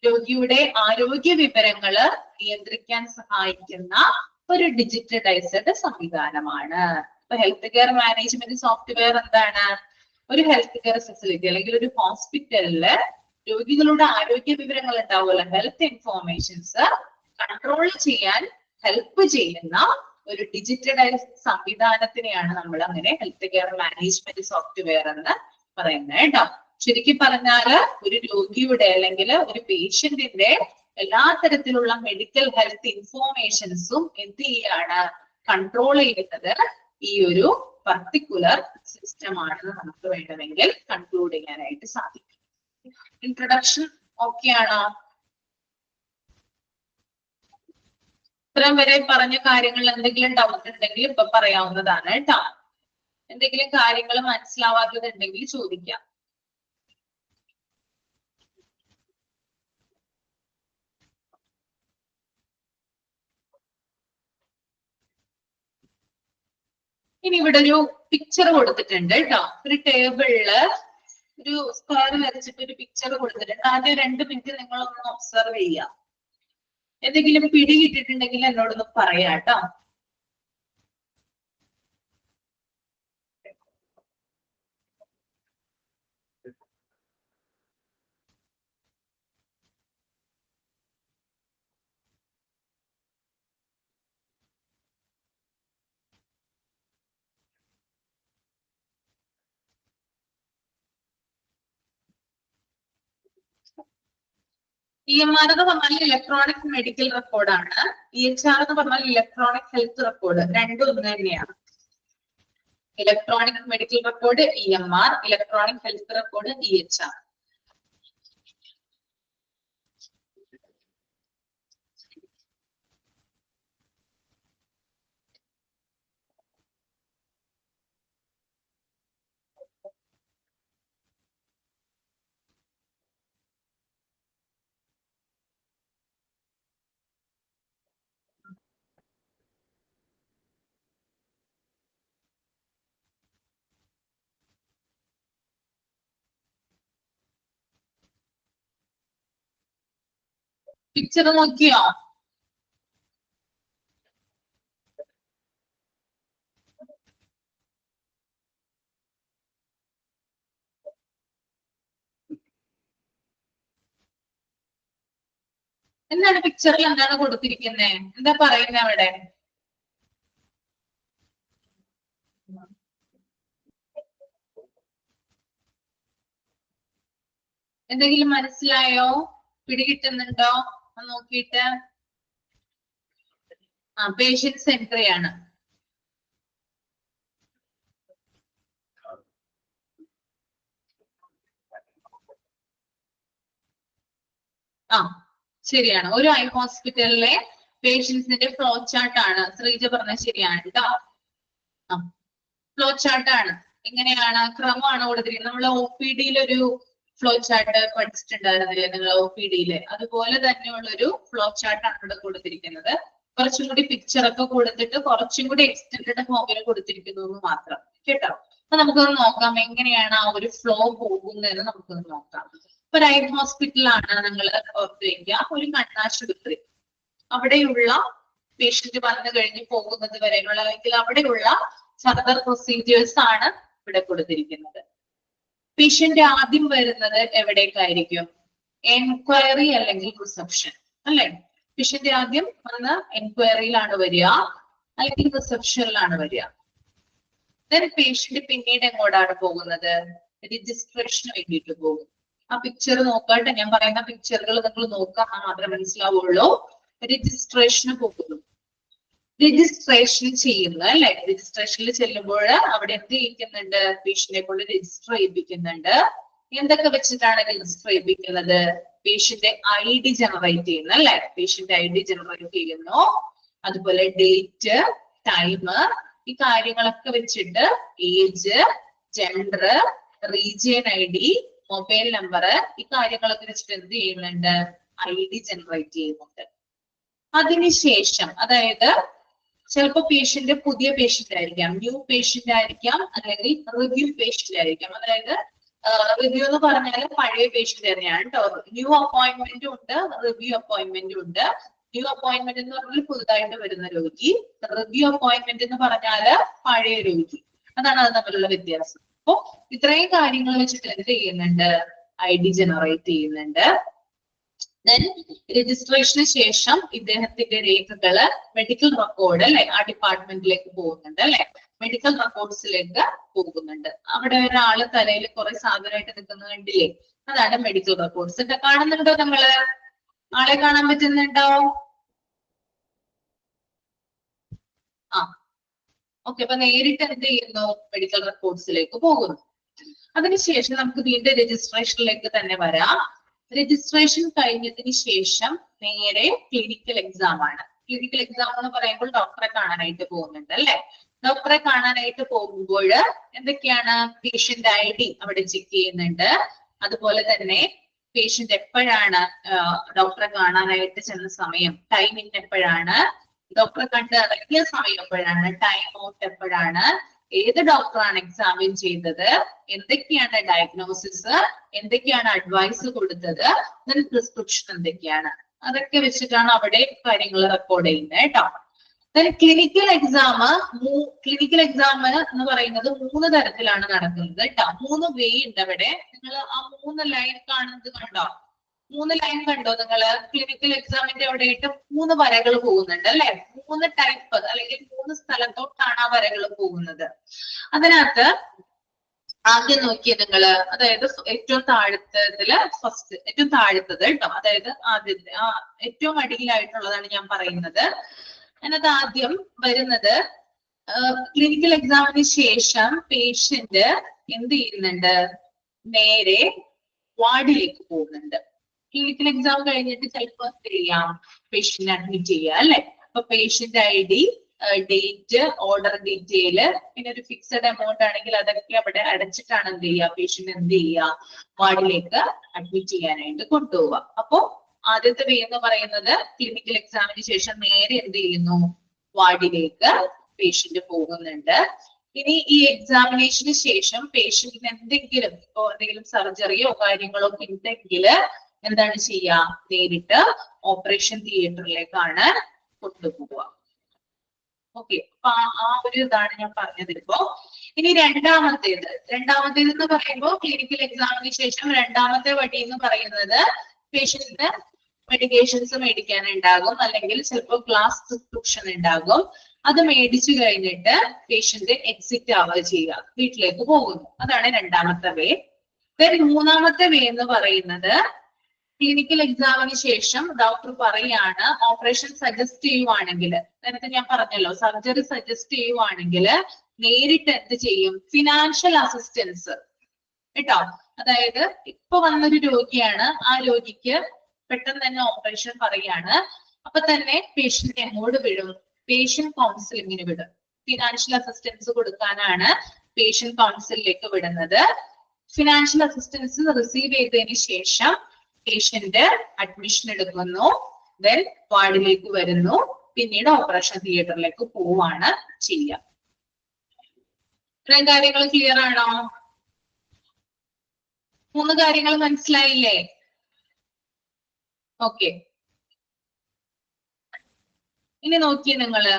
രോഗിയുടെ ആരോഗ്യ വിവരങ്ങള് നിയന്ത്രിക്കാൻ സഹായിക്കുന്ന ഒരു ഡിജിറ്റലൈസ്ഡ് സംവിധാനമാണ്. ഇപ്പൊ ഹെൽത്ത് കെയർ മാനേജ്മെന്റ് സോഫ്റ്റ്വെയർ എന്താണ്? ഒരു ഹെൽത്ത് കെയർ ഫെസിലിറ്റി അല്ലെങ്കിൽ ഒരു ഹോസ്പിറ്റലില് രോഗികളുടെ ആരോഗ്യ വിവരങ്ങൾ ഉണ്ടാവുമല്ലോ, ഹെൽത്ത് ഇൻഫോർമേഷൻസ് കൺട്രോൾ ചെയ്യാൻ ഹെൽപ്പ് ചെയ്യുന്ന ഒരു ഡിജിറ്റലൈസ്ഡ് സംവിധാനത്തിനെയാണ് നമ്മൾ അങ്ങനെ ഹെൽത്ത് കെയർ മാനേജ്മെന്റ് സോഫ്റ്റ്വെയർ എന്ന് പറയുന്നത് കേട്ടോ. ചുരുക്കി പറഞ്ഞാല് ഒരു രോഗിയുടെ അല്ലെങ്കിൽ ഒരു പേഷ്യന്റിന്റെ എല്ലാ തരത്തിലുള്ള മെഡിക്കൽ ഹെൽത്ത് ഇൻഫോർമേഷൻസും എന്ത് ചെയ്യാണ്, കൺട്രോൾ ചെയ്യുന്നത് ഈ ഒരു പർട്ടിക്കുലർ സിസ്റ്റം ആണെന്ന് നമുക്ക് വേണമെങ്കിൽ കൺക്ലൂഡ് ചെയ്യാനായിട്ട് സാധിക്കും. ഇൻട്രൊഡക്ഷൻ ഓക്കെ ആണോ? ഇത്രയും വരെ പറഞ്ഞ കാര്യങ്ങളിൽ എന്തെങ്കിലും ഡൗട്ട് ഉണ്ടെങ്കിൽ ഇപ്പൊ പറയാവുന്നതാണ് കേട്ടോ. എന്തെങ്കിലും കാര്യങ്ങൾ മനസ്സിലാവാത്തത് ഉണ്ടെങ്കിൽ ചോദിക്കാം. ഇനി ഇവിടെ ഒരു പിക്ചർ കൊടുത്തിട്ടുണ്ട് കേട്ടോ. ഒരു ടേബിളില് ഒരു സ്ക്വയർ വരച്ചിട്ട് ഒരു പിക്ചർ കൊടുത്തിട്ടുണ്ട്. ആദ്യം 2 മിനിറ്റ് നിങ്ങളൊന്ന് ഒബ്സർവ് ചെയ്യുക. എന്തെങ്കിലും പിടി കിട്ടിയിട്ടുണ്ടെങ്കിൽ എന്നോടൊന്ന് പറയാ കേട്ടോ. EMR എന്ന് പറഞ്ഞാൽ ഇലക്ട്രോണിക് മെഡിക്കൽ റെക്കോർഡാണ്. EHR എന്ന് പറഞ്ഞാൽ ഇലക്ട്രോണിക് ഹെൽത്ത് റെക്കോർഡ്. രണ്ടും ഒന്ന് തന്നെയാണ്. Electronic medical record EMR, electronic health record EHR. Picture നോക്കിയോ? എന്താണ് പിക്ചറിൽ എന്താണ് കൊടുത്തിരിക്കുന്നത്? എന്താ പറയുന്നത് അവിടെ? എന്തെങ്കിലും മനസ്സിലായോ? പിടികിട്ടുന്നുണ്ടോ? നോക്കിയിട്ട്. പേഷ്യന്റ് സെൻട്രി ആണ്. ശരിയാണ്. ഒരു ഐ ഹോസ്പിറ്റലിലെ പേഷ്യൻസിന്റെ ഫ്ലോ ചാർട്ട് ആണ്. ശ്രീജ പറഞ്ഞ ശരിയാണ് കേട്ടോ. ഫ്ലോ ചാർട്ട് ആണ്. എങ്ങനെയാണ്? ക്രമമാണ് കൊടുത്തിരിക്കുന്നത്. നമ്മൾ ഒ പി ഡിയിൽ ഒരു ഫ്ലോ ചാർട്ട് പഠിച്ചിട്ടുണ്ടായിരുന്നില്ലേ നിങ്ങൾ ഒ പി ഡിയില്? അതുപോലെ തന്നെയുള്ള ഒരു ഫ്ലോ ചാർട്ട് ആണ് ഇവിടെ കൊടുത്തിരിക്കുന്നത്. കുറച്ചും കൂടി പിക്ചർ ഒക്കെ കൊടുത്തിട്ട് കുറച്ചും കൂടി എക്സ്റ്റൻഡഡ് ഫോമിൽ കൊടുത്തിരിക്കുന്നു എന്ന് മാത്രം കേട്ടോ. അപ്പൊ നമുക്കൊന്ന് നോക്കാം എങ്ങനെയാണ് ആ ഒരു ഫ്ലോ പോകുന്നതെന്ന് നമുക്കൊന്ന് നോക്കാം. ഇപ്പൊ ഒരു ഐ ഹോസ്പിറ്റലാണ് നിങ്ങൾ ഓർത്ത് വയ്ക്കുക, ഒരു കണ്ണാശുപത്രി. അവിടെയുള്ള പേഷ്യന്റ് വന്നു കഴിഞ്ഞ് പോകുന്നത് വരെയുള്ള അല്ലെങ്കിൽ അവിടെയുള്ള ഫർദർ പ്രൊസീജിയേഴ്സ് ആണ് ഇവിടെ കൊടുത്തിരിക്കുന്നത്. പേഷ്യന്റ് ആദ്യം വരുന്നത് എവിടേക്കായിരിക്കും? എൻക്വയറി അല്ലെങ്കിൽ റിസപ്ഷൻ അല്ലെ? പേഷ്യന്റ് ആദ്യം വന്ന് എൻക്വയറിയിലാണ് വരിക അല്ലെങ്കിൽ റിസപ്ഷനിലാണ് വരിക. ദെൻ പേഷ്യന്റ് പിന്നീട് എങ്ങോട്ടാണ് പോകുന്നത്? രജിസ്ട്രേഷന് വേണ്ടിയിട്ട് പോകും. ആ പിക്ചർ നോക്കാട്ടെ, ഞാൻ പറയുന്ന പിക്ചറുകൾ നിങ്ങൾ നോക്കാൻ മാത്രമേ മനസ്സിലാവുള്ളൂ. രജിസ്ട്രേഷന് പോകുന്നു, രജിസ്ട്രേഷൻ ചെയ്യുന്നു അല്ലെ? രജിസ്ട്രേഷനിൽ ചെല്ലുമ്പോൾ അവിടെ എന്ത് ചെയ്യിക്കുന്നുണ്ട്? പേഷ്യന്റിനെ കൊണ്ട് രജിസ്റ്റർ ചെയ്യിപ്പിക്കുന്നുണ്ട്. എന്തൊക്കെ വെച്ചിട്ടാണ് രജിസ്റ്റർ ചെയ്യിപ്പിക്കുന്നത്? പേഷ്യന്റ് ID ജനറേറ്റ് ചെയ്യുന്നു അല്ലെ? പേഷ്യന്റ് ID ജനറേറ്റ് ചെയ്യുന്നു. അതുപോലെ ഡേറ്റ്, ടൈം, ഈ കാര്യങ്ങളൊക്കെ വെച്ചിട്ട് age, gender, region ID, mobile number, ഈ കാര്യങ്ങളൊക്കെ വെച്ചിട്ട് എന്ത് ചെയ്യുന്നുണ്ട്? ID ജനറേറ്റ് ചെയ്യുന്നുണ്ട്. അതിനുശേഷം അതായത് ചിലപ്പോ പേഷ്യന്റ് പുതിയ പേഷ്യന്റ് ആയിരിക്കാം, ന്യൂ പേഷ്യന്റ് ആയിരിക്കാം, അല്ലെങ്കിൽ റിവ്യൂ പേഷ്യന്റ് ആയിരിക്കാം. അതായത് റിവ്യൂ എന്ന് പറഞ്ഞാൽ പഴയ പേഷ്യന്റ് തന്നെയാണ് കേട്ടോ. ന്യൂ അപ്പോയിന്റ്മെന്റും ഉണ്ട്, റിവ്യൂ അപ്പോയിന്റ്മെന്റും ഉണ്ട്. ന്യൂ അപ്പോയിന്റ്മെന്റ് എന്ന് പറഞ്ഞാൽ പുതുതായിട്ട് വരുന്ന രോഗി, റിവ്യൂ അപ്പോയിന്റ്മെന്റ് എന്ന് പറഞ്ഞാല് പഴയ രോഗി. അതാണ് അത് തമ്മിലുള്ള വ്യത്യാസം. അപ്പൊ ഇത്രയും കാര്യങ്ങൾ വെച്ചിട്ട് എന്ത് ചെയ്യുന്നുണ്ട്? ID ജനറേറ്റ് ചെയ്യുന്നുണ്ട്. ദെൻ രജിസ്ട്രേഷന് ശേഷം ഇദ്ദേഹത്തിന്റെ രേഖകള് മെഡിക്കൽ റെക്കോർഡ് അല്ലെ, ആ ഡിപ്പാർട്ട്മെന്റിലേക്ക് പോകുന്നുണ്ട് അല്ലെ? മെഡിക്കൽ റെക്കോർഡ്സിലേക്ക് പോകുന്നുണ്ട്. അവിടെ ഒരാള് തലയിൽ കുറെ സാധനമായിട്ട് നിൽക്കുന്നത് കണ്ടില്ലേ? അതാണ് മെഡിക്കൽ റെക്കോർഡ്സ്. കാണുന്നുണ്ടോ നിങ്ങള്? ആളെ കാണാൻ പറ്റുന്നുണ്ടോ? ഓക്കെ. അപ്പൊ നേരിട്ട് എന്ത് ചെയ്യുന്നു? മെഡിക്കൽ റെക്കോർഡ്സിലേക്ക് പോകുന്നു. അതിനുശേഷം നമുക്ക് വീണ്ടും രജിസ്ട്രേഷനിലേക്ക് തന്നെ വരാം. രജിസ്ട്രേഷൻ കഴിഞ്ഞതിന് ശേഷം നേരെ ക്ലിനിക്കൽ എക്സാം ആണ്. ക്ലിനിക്കൽ എക്സാം എന്ന് പറയുമ്പോൾ ഡോക്ടറെ കാണാനായിട്ട് പോകുന്നുണ്ട് അല്ലെ? ഡോക്ടറെ കാണാനായിട്ട് പോകുമ്പോൾ എന്തൊക്കെയാണ്? പേഷ്യന്റ് ID അവിടെ ചെക്ക് ചെയ്യുന്നുണ്ട്. അതുപോലെ തന്നെ പേഷ്യന്റ് എപ്പോഴാണ് ഡോക്ടറെ കാണാനായിട്ട് ചെന്ന സമയം, ടൈമിങ് എപ്പോഴാണ്, ഡോക്ടറെ കണ്ട് ഇറങ്ങിയ സമയം എപ്പോഴാണ്, ടൈം ഔട്ട് എപ്പോഴാണ്, ഏത് ഡോക്ടറാണ് എക്സാമിൻ ചെയ്തത്, എന്തൊക്കെയാണ് ഡയഗ്നോസിസ്, എന്തൊക്കെയാണ് അഡ്വൈസ് കൊടുത്തത്, പ്രിസ്ക്രിപ്ഷൻ എന്തൊക്കെയാണ്, അതൊക്കെ വെച്ചിട്ടാണ് അവിടെ കാര്യങ്ങൾ റെക്കോർഡ് ചെയ്യുന്നത് കേട്ടോ. ക്ലിനിക്കൽ എക്സാം എന്ന് പറയുന്നത് 3 തരത്തിലാണ് നടക്കുന്നത് കേട്ടോ. 3 വേ ഉണ്ട് അവിടെ. നിങ്ങൾ ആ 3 ലൈൻ കാണുന്നത് കണ്ടോ? 3 ലൈൻ കണ്ടോ നിങ്ങള്? ക്ലിനിക്കൽ എക്സാമിന്റെ അവിടെ ആയിട്ട് 3 വരകൾ പോകുന്നുണ്ട് അല്ലെ? 3 ടൈപ്പ് അല്ലെങ്കിൽ 3 സ്ഥലത്തോട്ടാണ് ആ വരകൾ പോകുന്നത്. അതിനകത്ത് ആദ്യം നോക്കിയ നിങ്ങള്, അതായത് ഏറ്റവും താഴത്തതില് ഫസ്റ്റ്, ഏറ്റവും താഴത്തത് കേട്ടോ. അതായത് ആദ്യത്തെ ഏറ്റവും അടിയിലായിട്ടുള്ളതാണ് ഞാൻ പറയുന്നത്. അതിനകത്ത് ആദ്യം വരുന്നത് ക്ലിനിക്കൽ എക്സാമിന് ശേഷം പേഷ്യന്റ് എന്ത് ചെയ്യുന്നുണ്ട്? നേരെ വാർഡിലേക്ക് പോകുന്നുണ്ട്. ക്ലിനിക്കൽ എക്സാം കഴിഞ്ഞിട്ട് ചിലപ്പോൾ എന്ത് ചെയ്യാം? പേഷ്യന്റ് അഡ്മിറ്റ് ചെയ്യുക അല്ലെ? അപ്പൊ patient ID, date, order detail, പിന്നെ ഒരു ഫിക്സഡ് എമൗണ്ട് ആണെങ്കിൽ അതൊക്കെ അവിടെ അടച്ചിട്ടാണ് എന്ത് ചെയ്യുക? പേഷ്യന്റ് എന്ത് ചെയ്യുക? വാർഡിലേക്ക് അഡ്മിറ്റ് ചെയ്യാനായിട്ട് കൊണ്ടുപോവുക. അപ്പോ ആദ്യത്തെ വേ എന്ന് പറയുന്നത് ക്ലിനിക്കൽ എക്സാമിന് ശേഷം നേരെ എന്ത് ചെയ്യുന്നു? വാർഡിലേക്ക് പേഷ്യന്റ് പോകുന്നുണ്ട്. ഇനി ഈ എക്സാമിനേഷന് ശേഷം പേഷ്യന്റിന് എന്തെങ്കിലും സർജറിയോ കാര്യങ്ങളോ ഉണ്ടെങ്കിൽ എന്താണ് ചെയ്യുക? നേരിട്ട് ഓപ്പറേഷൻ തിയേറ്ററിലേക്കാണ് കൊണ്ടുപോവുക. ഓക്കെ. അപ്പൊ ആ ഒരു ഇതാണ് ഞാൻ പറഞ്ഞത് ഇപ്പോ. ഇനി രണ്ടാമത്തേത് എന്ന് പറയുമ്പോൾ ക്ലിനിക്കൽ എക്സാമിന് ശേഷം രണ്ടാമത്തെ വഴി എന്ന് പറയുന്നത് പേഷ്യന്റിന് മെഡിക്കേഷൻസ് മേടിക്കാനുണ്ടാകും, അല്ലെങ്കിൽ ചിലപ്പോൾ ഗ്ലാസ് പ്രിസ്ക്രിപ്ഷൻ ഉണ്ടാകും. അത് മേടിച്ചു കഴിഞ്ഞിട്ട് പേഷ്യന്റ് എക്സിറ്റ് ആവുക ചെയ്യുക, വീട്ടിലേക്ക് പോകുന്നു. അതാണ് രണ്ടാമത്തെ വേ. മൂന്നാമത്തെ വേ എന്ന് പറയുന്നത് ക്ലിനിക്കൽ എക്സാമിന് ശേഷം ഡോക്ടർ പറയാണ് ഓപ്പറേഷൻ സജസ്റ്റ് ചെയ്യുവാണെങ്കിൽ, നേരത്തെ ഞാൻ പറഞ്ഞല്ലോ സർജറി സജസ്റ്റ് ചെയ്യുവാണെങ്കിൽ നേരിട്ട് എന്ത് ചെയ്യും, ഫിനാൻഷ്യൽ അസിസ്റ്റൻസ് കേട്ടോ. അതായത് ഇപ്പൊ വന്നൊരു രോഗിയാണ്, ആ രോഗിക്ക് പെട്ടെന്ന് തന്നെ ഓപ്പറേഷൻ പറയാണ്, അപ്പൊ തന്നെ പേഷ്യന്റ് എങ്ങോട്ട് വിടും, പേഷ്യന്റ് കൗൺസിലിങ്ങിന് വിടും. ഫിനാൻഷ്യൽ അസിസ്റ്റൻസ് കൊടുക്കാനാണ് പേഷ്യന്റ് കൗൺസിലിലേക്ക് വിടുന്നത്. ഫിനാൻഷ്യൽ അസിസ്റ്റൻസ് റിസീവ് ചെയ്തതിന് ശേഷം പേഷ്യന്റ് അഡ്മിഷൻ എടുക്കുന്നു, ദെൻ വാർഡിലേക്ക് വരുന്നു, പിന്നീട് ഓപ്പറേഷൻ തിയേറ്ററിലേക്ക് പോവാണ് ചെയ്യുക. ഇത്രയും കാര്യങ്ങൾ ക്ലിയർ ആണോ? 3 കാര്യങ്ങൾ മനസ്സിലായില്ലേ? ഓക്കെ. ഇനി നോക്കിയേ നിങ്ങള്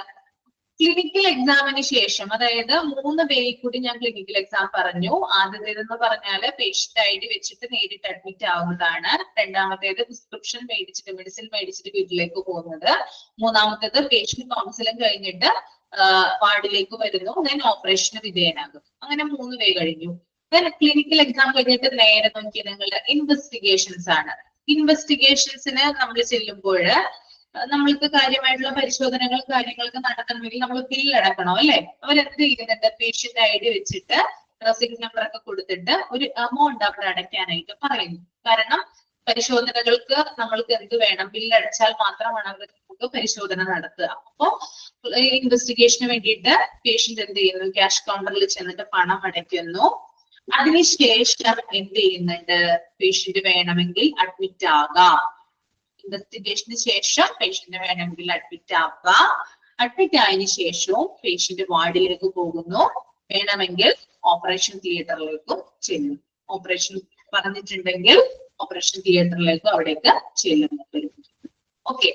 ക്ലിനിക്കൽ എക്സാമിന് ശേഷം, അതായത് 3 വേ കൂടി ഞാൻ ക്ലിനിക്കൽ എക്സാം പറഞ്ഞു. ആദ്യത്തേതെന്ന് പറഞ്ഞാല് പേഷ്യന്റ് ഐ ഡി വെച്ചിട്ട് നേരിട്ട് അഡ്മിറ്റ് ആവുന്നതാണ്. രണ്ടാമത്തേത് പ്രിസ്ക്രിപ്ഷൻ മേടിച്ചിട്ട് മെഡിസിൻ മേടിച്ചിട്ട് വീട്ടിലേക്ക് പോകുന്നത്. മൂന്നാമത്തേത് പേഷ്യന്റ് കൗൺസിലിംഗ് കഴിഞ്ഞിട്ട് വാർഡിലേക്ക് വരുന്നു, ദെൻ ഓപ്പറേഷന് വിധേയനാകും. അങ്ങനെ 3 വേ കഴിഞ്ഞു. ദെൻ ക്ലിനിക്കൽ എക്സാം കഴിഞ്ഞിട്ട് നേരെ നോക്കിയത് നിങ്ങളുടെ ഇൻവെസ്റ്റിഗേഷൻസ് ആണ്. ഇൻവെസ്റ്റിഗേഷൻസിന് നമ്മൾ ചെല്ലുമ്പോൾ നമ്മൾക്ക് കാര്യമായിട്ടുള്ള പരിശോധനകൾ കാര്യങ്ങളൊക്കെ നടത്തണമെങ്കിൽ നമ്മൾ ബില്ല് അടക്കണം അല്ലെ. അവരെന്ത് ചെയ്യുന്നുണ്ട്, പേഷ്യന്റ് ഐ ഡി വെച്ചിട്ട് റെസിപ്റ്റ് നമ്പർ ഒക്കെ കൊടുത്തിട്ട് ഒരു എമൗണ്ട് അവിടെ അടയ്ക്കാനായിട്ട് പറയുന്നു. കാരണം പരിശോധനകൾക്ക് നമ്മൾക്ക് എന്ത് വേണം, ബില്ല് അടച്ചാൽ മാത്രമാണ് അവർ നമുക്ക് പരിശോധന നടത്തുക. അപ്പോ ഇൻവെസ്റ്റിഗേഷന് വേണ്ടിയിട്ട് പേഷ്യന്റ് എന്ത് ചെയ്യുന്നു, ക്യാഷ് കൗണ്ടറിൽ ചെന്നിട്ട് പണം അടയ്ക്കുന്നു. അതിനുശേഷം എന്ത് ചെയ്യുന്നുണ്ട്, പേഷ്യന്റ് വേണമെങ്കിൽ അഡ്മിറ്റ് ആകാം. ഇൻവെസ്റ്റിഗേഷന് ശേഷം പേഷ്യന്റ് വേണമെങ്കിൽ അഡ്മിറ്റ് ആവുക. അഡ്മിറ്റ് ആയതിനു ശേഷവും പേഷ്യന്റ് വാർഡിലേക്ക് പോകുന്നു, വേണമെങ്കിൽ ഓപ്പറേഷൻ തിയേറ്ററിലേക്കും ചെല്ലും. ഓപ്പറേഷൻ പറഞ്ഞിട്ടുണ്ടെങ്കിൽ ഓപ്പറേഷൻ തിയേറ്ററിലേക്കും അവിടേക്ക് ചെല്ലുന്നു. ഓക്കെ.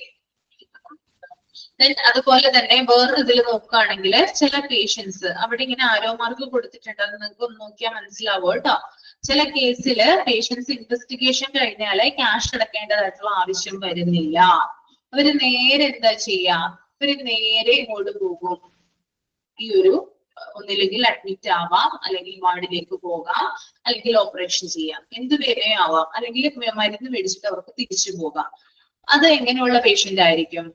അതുപോലെ തന്നെ വേറെ ഇതിൽ നോക്കുകയാണെങ്കിൽ ചില പേഷ്യൻസ് അവിടെ ഇങ്ങനെ ആരോ മാർക്ക് കൊടുത്തിട്ടുണ്ട്, അത് നിങ്ങൾക്ക് ഒന്ന് നോക്കിയാൽ മനസ്സിലാവും കേട്ടോ. ചില കേസിൽ പേഷ്യൻസ് ഇൻവെസ്റ്റിഗേഷൻ കഴിഞ്ഞാൽ ക്യാഷ് അടക്കേണ്ടതായിട്ടുള്ള ആവശ്യം വരുന്നില്ല. അവര് നേരെ എന്താ ചെയ്യാ, അവര് നേരെ ഇങ്ങോട്ട് പോകും. ഈ ഒരു ഒന്നില്ലെങ്കിൽ അഡ്മിറ്റ് ആവാം, അല്ലെങ്കിൽ വാർഡിലേക്ക് പോകാം, അല്ലെങ്കിൽ ഓപ്പറേഷൻ ചെയ്യാം, എന്ത് വേണേ ആവാം, അല്ലെങ്കിൽ മരുന്ന് മേടിച്ചിട്ട് അവർക്ക് തിരിച്ചു പോകാം. അത് എങ്ങനെയുള്ള പേഷ്യന്റ് ആയിരിക്കും,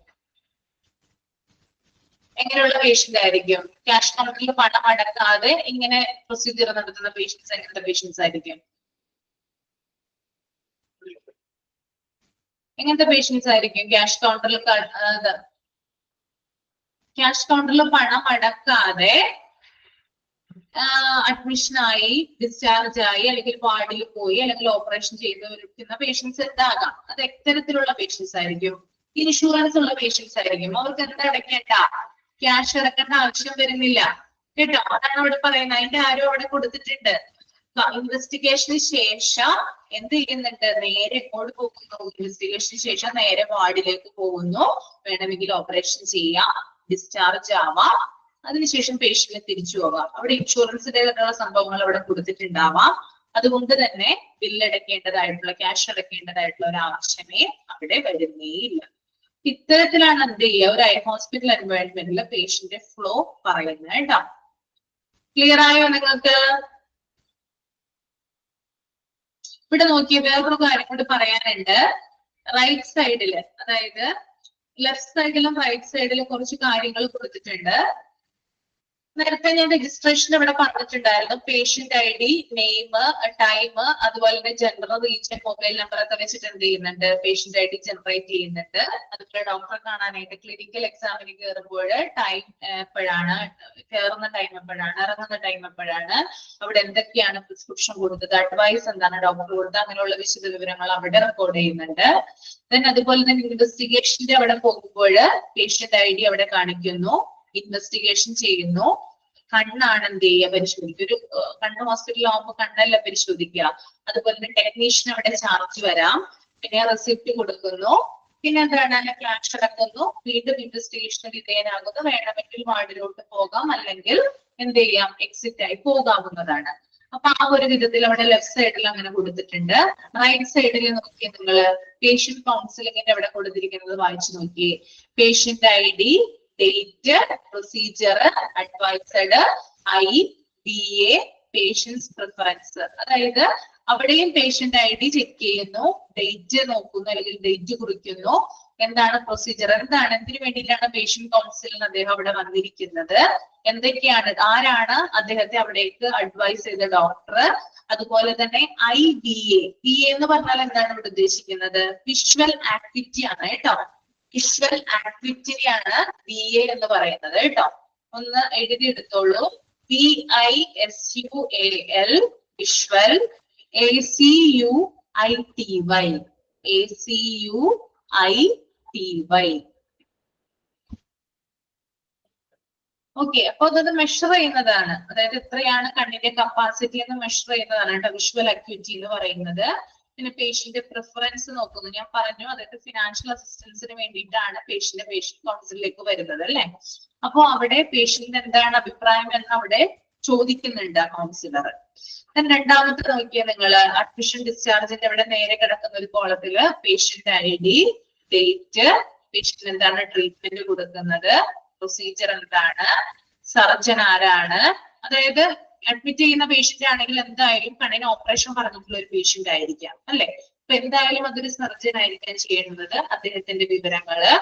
എങ്ങനെയുള്ള പേഷ്യന്റ് ആയിരിക്കും? ക്യാഷ് കൗണ്ടറിൽ പണം അടക്കാതെ ഇങ്ങനെ പ്രൊസീജിയർ നടത്തുന്ന പേഷ്യൻസ് എങ്ങനത്തെ പേഷ്യൻസ് ആയിരിക്കും? എങ്ങനത്തെ പേഷ്യൻസ് ആയിരിക്കും? ക്യാഷ് കൗണ്ടറിൽ പണം അടക്കാതെ അഡ്മിഷനായി, ഡിസ്ചാർജ് ആയി, അല്ലെങ്കിൽ വാർഡിൽ പോയി, അല്ലെങ്കിൽ ഓപ്പറേഷൻ ചെയ്ത് വരുന്ന പേഷ്യൻസ് എന്താകാം. അത് എത്തരത്തിലുള്ള പേഷ്യൻസ് ആയിരിക്കും? ഇൻഷുറൻസ് ഉള്ള പേഷ്യൻസ് ആയിരിക്കും. അവർക്ക് എന്താ അടയ്ക്കേണ്ട, ക്യാഷ് അടക്കേണ്ട ആവശ്യം വരുന്നില്ല കേട്ടോ. അതാണ് അവിടെ പറയുന്നത്. അതിന്റെ ആരോ അവിടെ കൊടുത്തിട്ടുണ്ട്. ഇൻവെസ്റ്റിഗേഷന് ശേഷം എന്ത് ചെയ്യുന്നുണ്ട്, നേരെ എങ്ങോട്ട് പോകുന്നു, ഇൻവെസ്റ്റിഗേഷന് ശേഷം നേരെ വാർഡിലേക്ക് പോകുന്നു, വേണമെങ്കിൽ ഓപ്പറേഷൻ ചെയ്യാം, ഡിസ്ചാർജ് ആവാം, അതിനുശേഷം പേഷ്യന്റിനെ തിരിച്ചു പോകാം. അവിടെ ഇൻഷുറൻസിന്റേതായിട്ടുള്ള സംഭവങ്ങൾ അവിടെ കൊടുത്തിട്ടുണ്ടാവാം. അതുകൊണ്ട് തന്നെ ബില്ല് അടയ്ക്കേണ്ടതായിട്ടുള്ള, ക്യാഷ് അടയ്ക്കേണ്ടതായിട്ടുള്ള ഒരു ആവശ്യമേ അവിടെ വരുന്നേയില്ല. ഇത്തരത്തിലാണ് എന്ത് ചെയ്യുക, ഒരു ഹോസ്പിറ്റൽ എൻവയോൺമെന്റിൽ പേഷ്യന്റ് ഫ്ലോ പറയുന്നത് കേട്ടോ. ക്ലിയർ ആയോ നിങ്ങൾക്ക്? ഇവിടെ നോക്കിയ വേറൊരു കാര്യം കൂടി പറയാനുണ്ട്. റൈറ്റ് സൈഡില്, അതായത് ലെഫ്റ്റ് സൈഡിലും റൈറ്റ് സൈഡിലും കുറച്ച് കാര്യങ്ങൾ കൊടുത്തിട്ടുണ്ട്. നേരത്തെ ഞാൻ രജിസ്ട്രേഷൻ ഇവിടെ പറഞ്ഞിട്ടുണ്ടായിരുന്നു. Patient I D, name, time, അതുപോലെ തന്നെ ജെൻഡർ, റീജിയൻ, മൊബൈൽ നമ്പർ ഒക്കെ വെച്ചിട്ട് എന്ത് ചെയ്യുന്നുണ്ട്, പേഷ്യന്റ് ഐ ഡി ജനറേറ്റ് ചെയ്യുന്നുണ്ട്. അതുപോലെ ഡോക്ടറെ കാണാനായിട്ട് ക്ലിനിക്കൽ എക്സാമിന് കയറുമ്പോൾ ടൈം എപ്പോഴാണ്, കയറുന്ന ടൈം എപ്പോഴാണ്, ഇറങ്ങുന്ന ടൈം എപ്പോഴാണ്, അവിടെ എന്തൊക്കെയാണ് പ്രിസ്ക്രിപ്ഷൻ കൊടുത്തത്, അഡ്വൈസ് എന്താണ് ഡോക്ടർ കൊടുത്തത്, അങ്ങനെയുള്ള വിശദ വിവരങ്ങൾ അവിടെ റെക്കോർഡ് ചെയ്യുന്നുണ്ട്. ദെൻ അതുപോലെ തന്നെ ഇൻവെസ്റ്റിഗേഷന്റെ അവിടെ പോകുമ്പോൾ പേഷ്യന്റ് ഐ ഡി അവിടെ കാണിക്കുന്നു, ഇൻവെസ്റ്റിഗേഷൻ ചെയ്യുന്നു. കണ്ണാണ് എന്ത് ചെയ്യുക, പരിശോധിക്കുക. ഒരു കണ്ണ് ഹോസ്പിറ്റലിലാവുമ്പോൾ കണ്ണല്ല പരിശോധിക്കുക. അതുപോലെ തന്നെ ടെക്നീഷ്യൻ അവിടെ ചാർജ് വരാം, പിന്നെ റെസിപ്റ്റ് കൊടുക്കുന്നു, പിന്നെ എന്താണ് ക്യാഷ് അടക്കുന്നു, വീണ്ടും ഇൻവെസ്റ്റിഗേഷന് വിധേയനാകുന്നു. വേണമെങ്കിൽ വാർഡിലോട്ട് പോകാം, അല്ലെങ്കിൽ എന്ത് ചെയ്യാം, എക്സിറ്റ് ആയി പോകാവുന്നതാണ്. അപ്പൊ ആ ഒരു വിധത്തിൽ അവിടെ ലെഫ്റ്റ് സൈഡിൽ അങ്ങനെ കൊടുത്തിട്ടുണ്ട്. റൈറ്റ് സൈഡിൽ നോക്കിയേ നിങ്ങള് പേഷ്യന്റ് കൗൺസിലിംഗിന്റെ അവിടെ കൊടുത്തിരിക്കുന്നത് വായിച്ചു നോക്കിയേ. Patient I D, date, procedure, advised, IBA, patient's preference. അതായത് അവിടെയും പേഷ്യന്റ് ഐ ഡി ചെക്ക് ചെയ്യുന്നു, ഡേറ്റ് നോക്കുന്നു അല്ലെങ്കിൽ ഡേറ്റ് കുറിക്കുന്നു, എന്താണ് പ്രൊസീജിയർ, എന്താണ് എന്തിനു വേണ്ടിയിട്ടാണ് പേഷ്യന്റ് കൗൺസിലിന് അദ്ദേഹം അവിടെ വന്നിരിക്കുന്നത്, എന്തൊക്കെയാണ്, ആരാണ് അദ്ദേഹത്തെ അവിടേക്ക് അഡ്വൈസ് ചെയ്ത ഡോക്ടർ, അതുപോലെ തന്നെ IBA. PA എന്ന് പറഞ്ഞാൽ എന്താണ് ഇവിടെ ഉദ്ദേശിക്കുന്നത്? വിഷ്വൽ ആക്ടിവിറ്റി ആണ് കേട്ടോ. വിഷ്വൽ ആക്ടിവിറ്റിയാണ് BA എന്ന് പറയുന്നത് കേട്ടോ. ഒന്ന് എഴുതി എടുത്തോളൂ. VISUAL, visual. ACUITY, ACUITY. Okay, അപ്പൊ അതൊന്ന് മെഷർ ചെയ്യുന്നതാണ്. അതായത് എത്രയാണ് കണ്ണിന്റെ കപ്പാസിറ്റി എന്ന് മെഷർ ചെയ്യുന്നതാണ് കേട്ടോ വിഷ്വൽ അക്യൂറ്റി എന്ന് പറയുന്നത്. പിന്നെ പേഷ്യന്റ് പ്രിഫറൻസ് നോക്കുന്നു. ഞാൻ പറഞ്ഞു, അതായത് ഫിനാൻഷ്യൽ അസിസ്റ്റൻസിന് വേണ്ടിയിട്ടാണ് പേഷ്യന്റ് കൗൺസിലിലേക്ക് വരുന്നത് അല്ലെ. അപ്പൊ അവിടെ പേഷ്യന്റ് എന്താണ് അഭിപ്രായം എന്ന് അവിടെ ചോദിക്കുന്നുണ്ട് കൗൺസിലർ. രണ്ടാമത്തെ നോക്കിയാൽ നിങ്ങള് അഡ്മിഷൻ ഡിസ്ചാർജിന്റെ അവിടെ നേരെ കിടക്കുന്ന ഒരു കോളത്തില് പേഷ്യന്റ് ID, ഡേറ്റ്, പേഷ്യന്റ് എന്താണ് ട്രീറ്റ്മെന്റ് കൊടുക്കുന്നത്, പ്രൊസീജിയർ എന്താണ്, സർജൻ ആരാണ്. അതായത് അഡ്മിറ്റ് ചെയ്യുന്ന പേഷ്യന്റ് ആണെങ്കിൽ എന്തായാലും കണ്ണിന് ഓപ്പറേഷൻ പറഞ്ഞിട്ടുള്ള ഒരു പേഷ്യന്റ് ആയിരിക്കാം അല്ലെ. അപ്പൊ എന്തായാലും അതൊരു സർജൻ ആയിരിക്കാൻ ചെയ്യുന്നത്. അദ്ദേഹത്തിന്റെ വിവരങ്ങള്,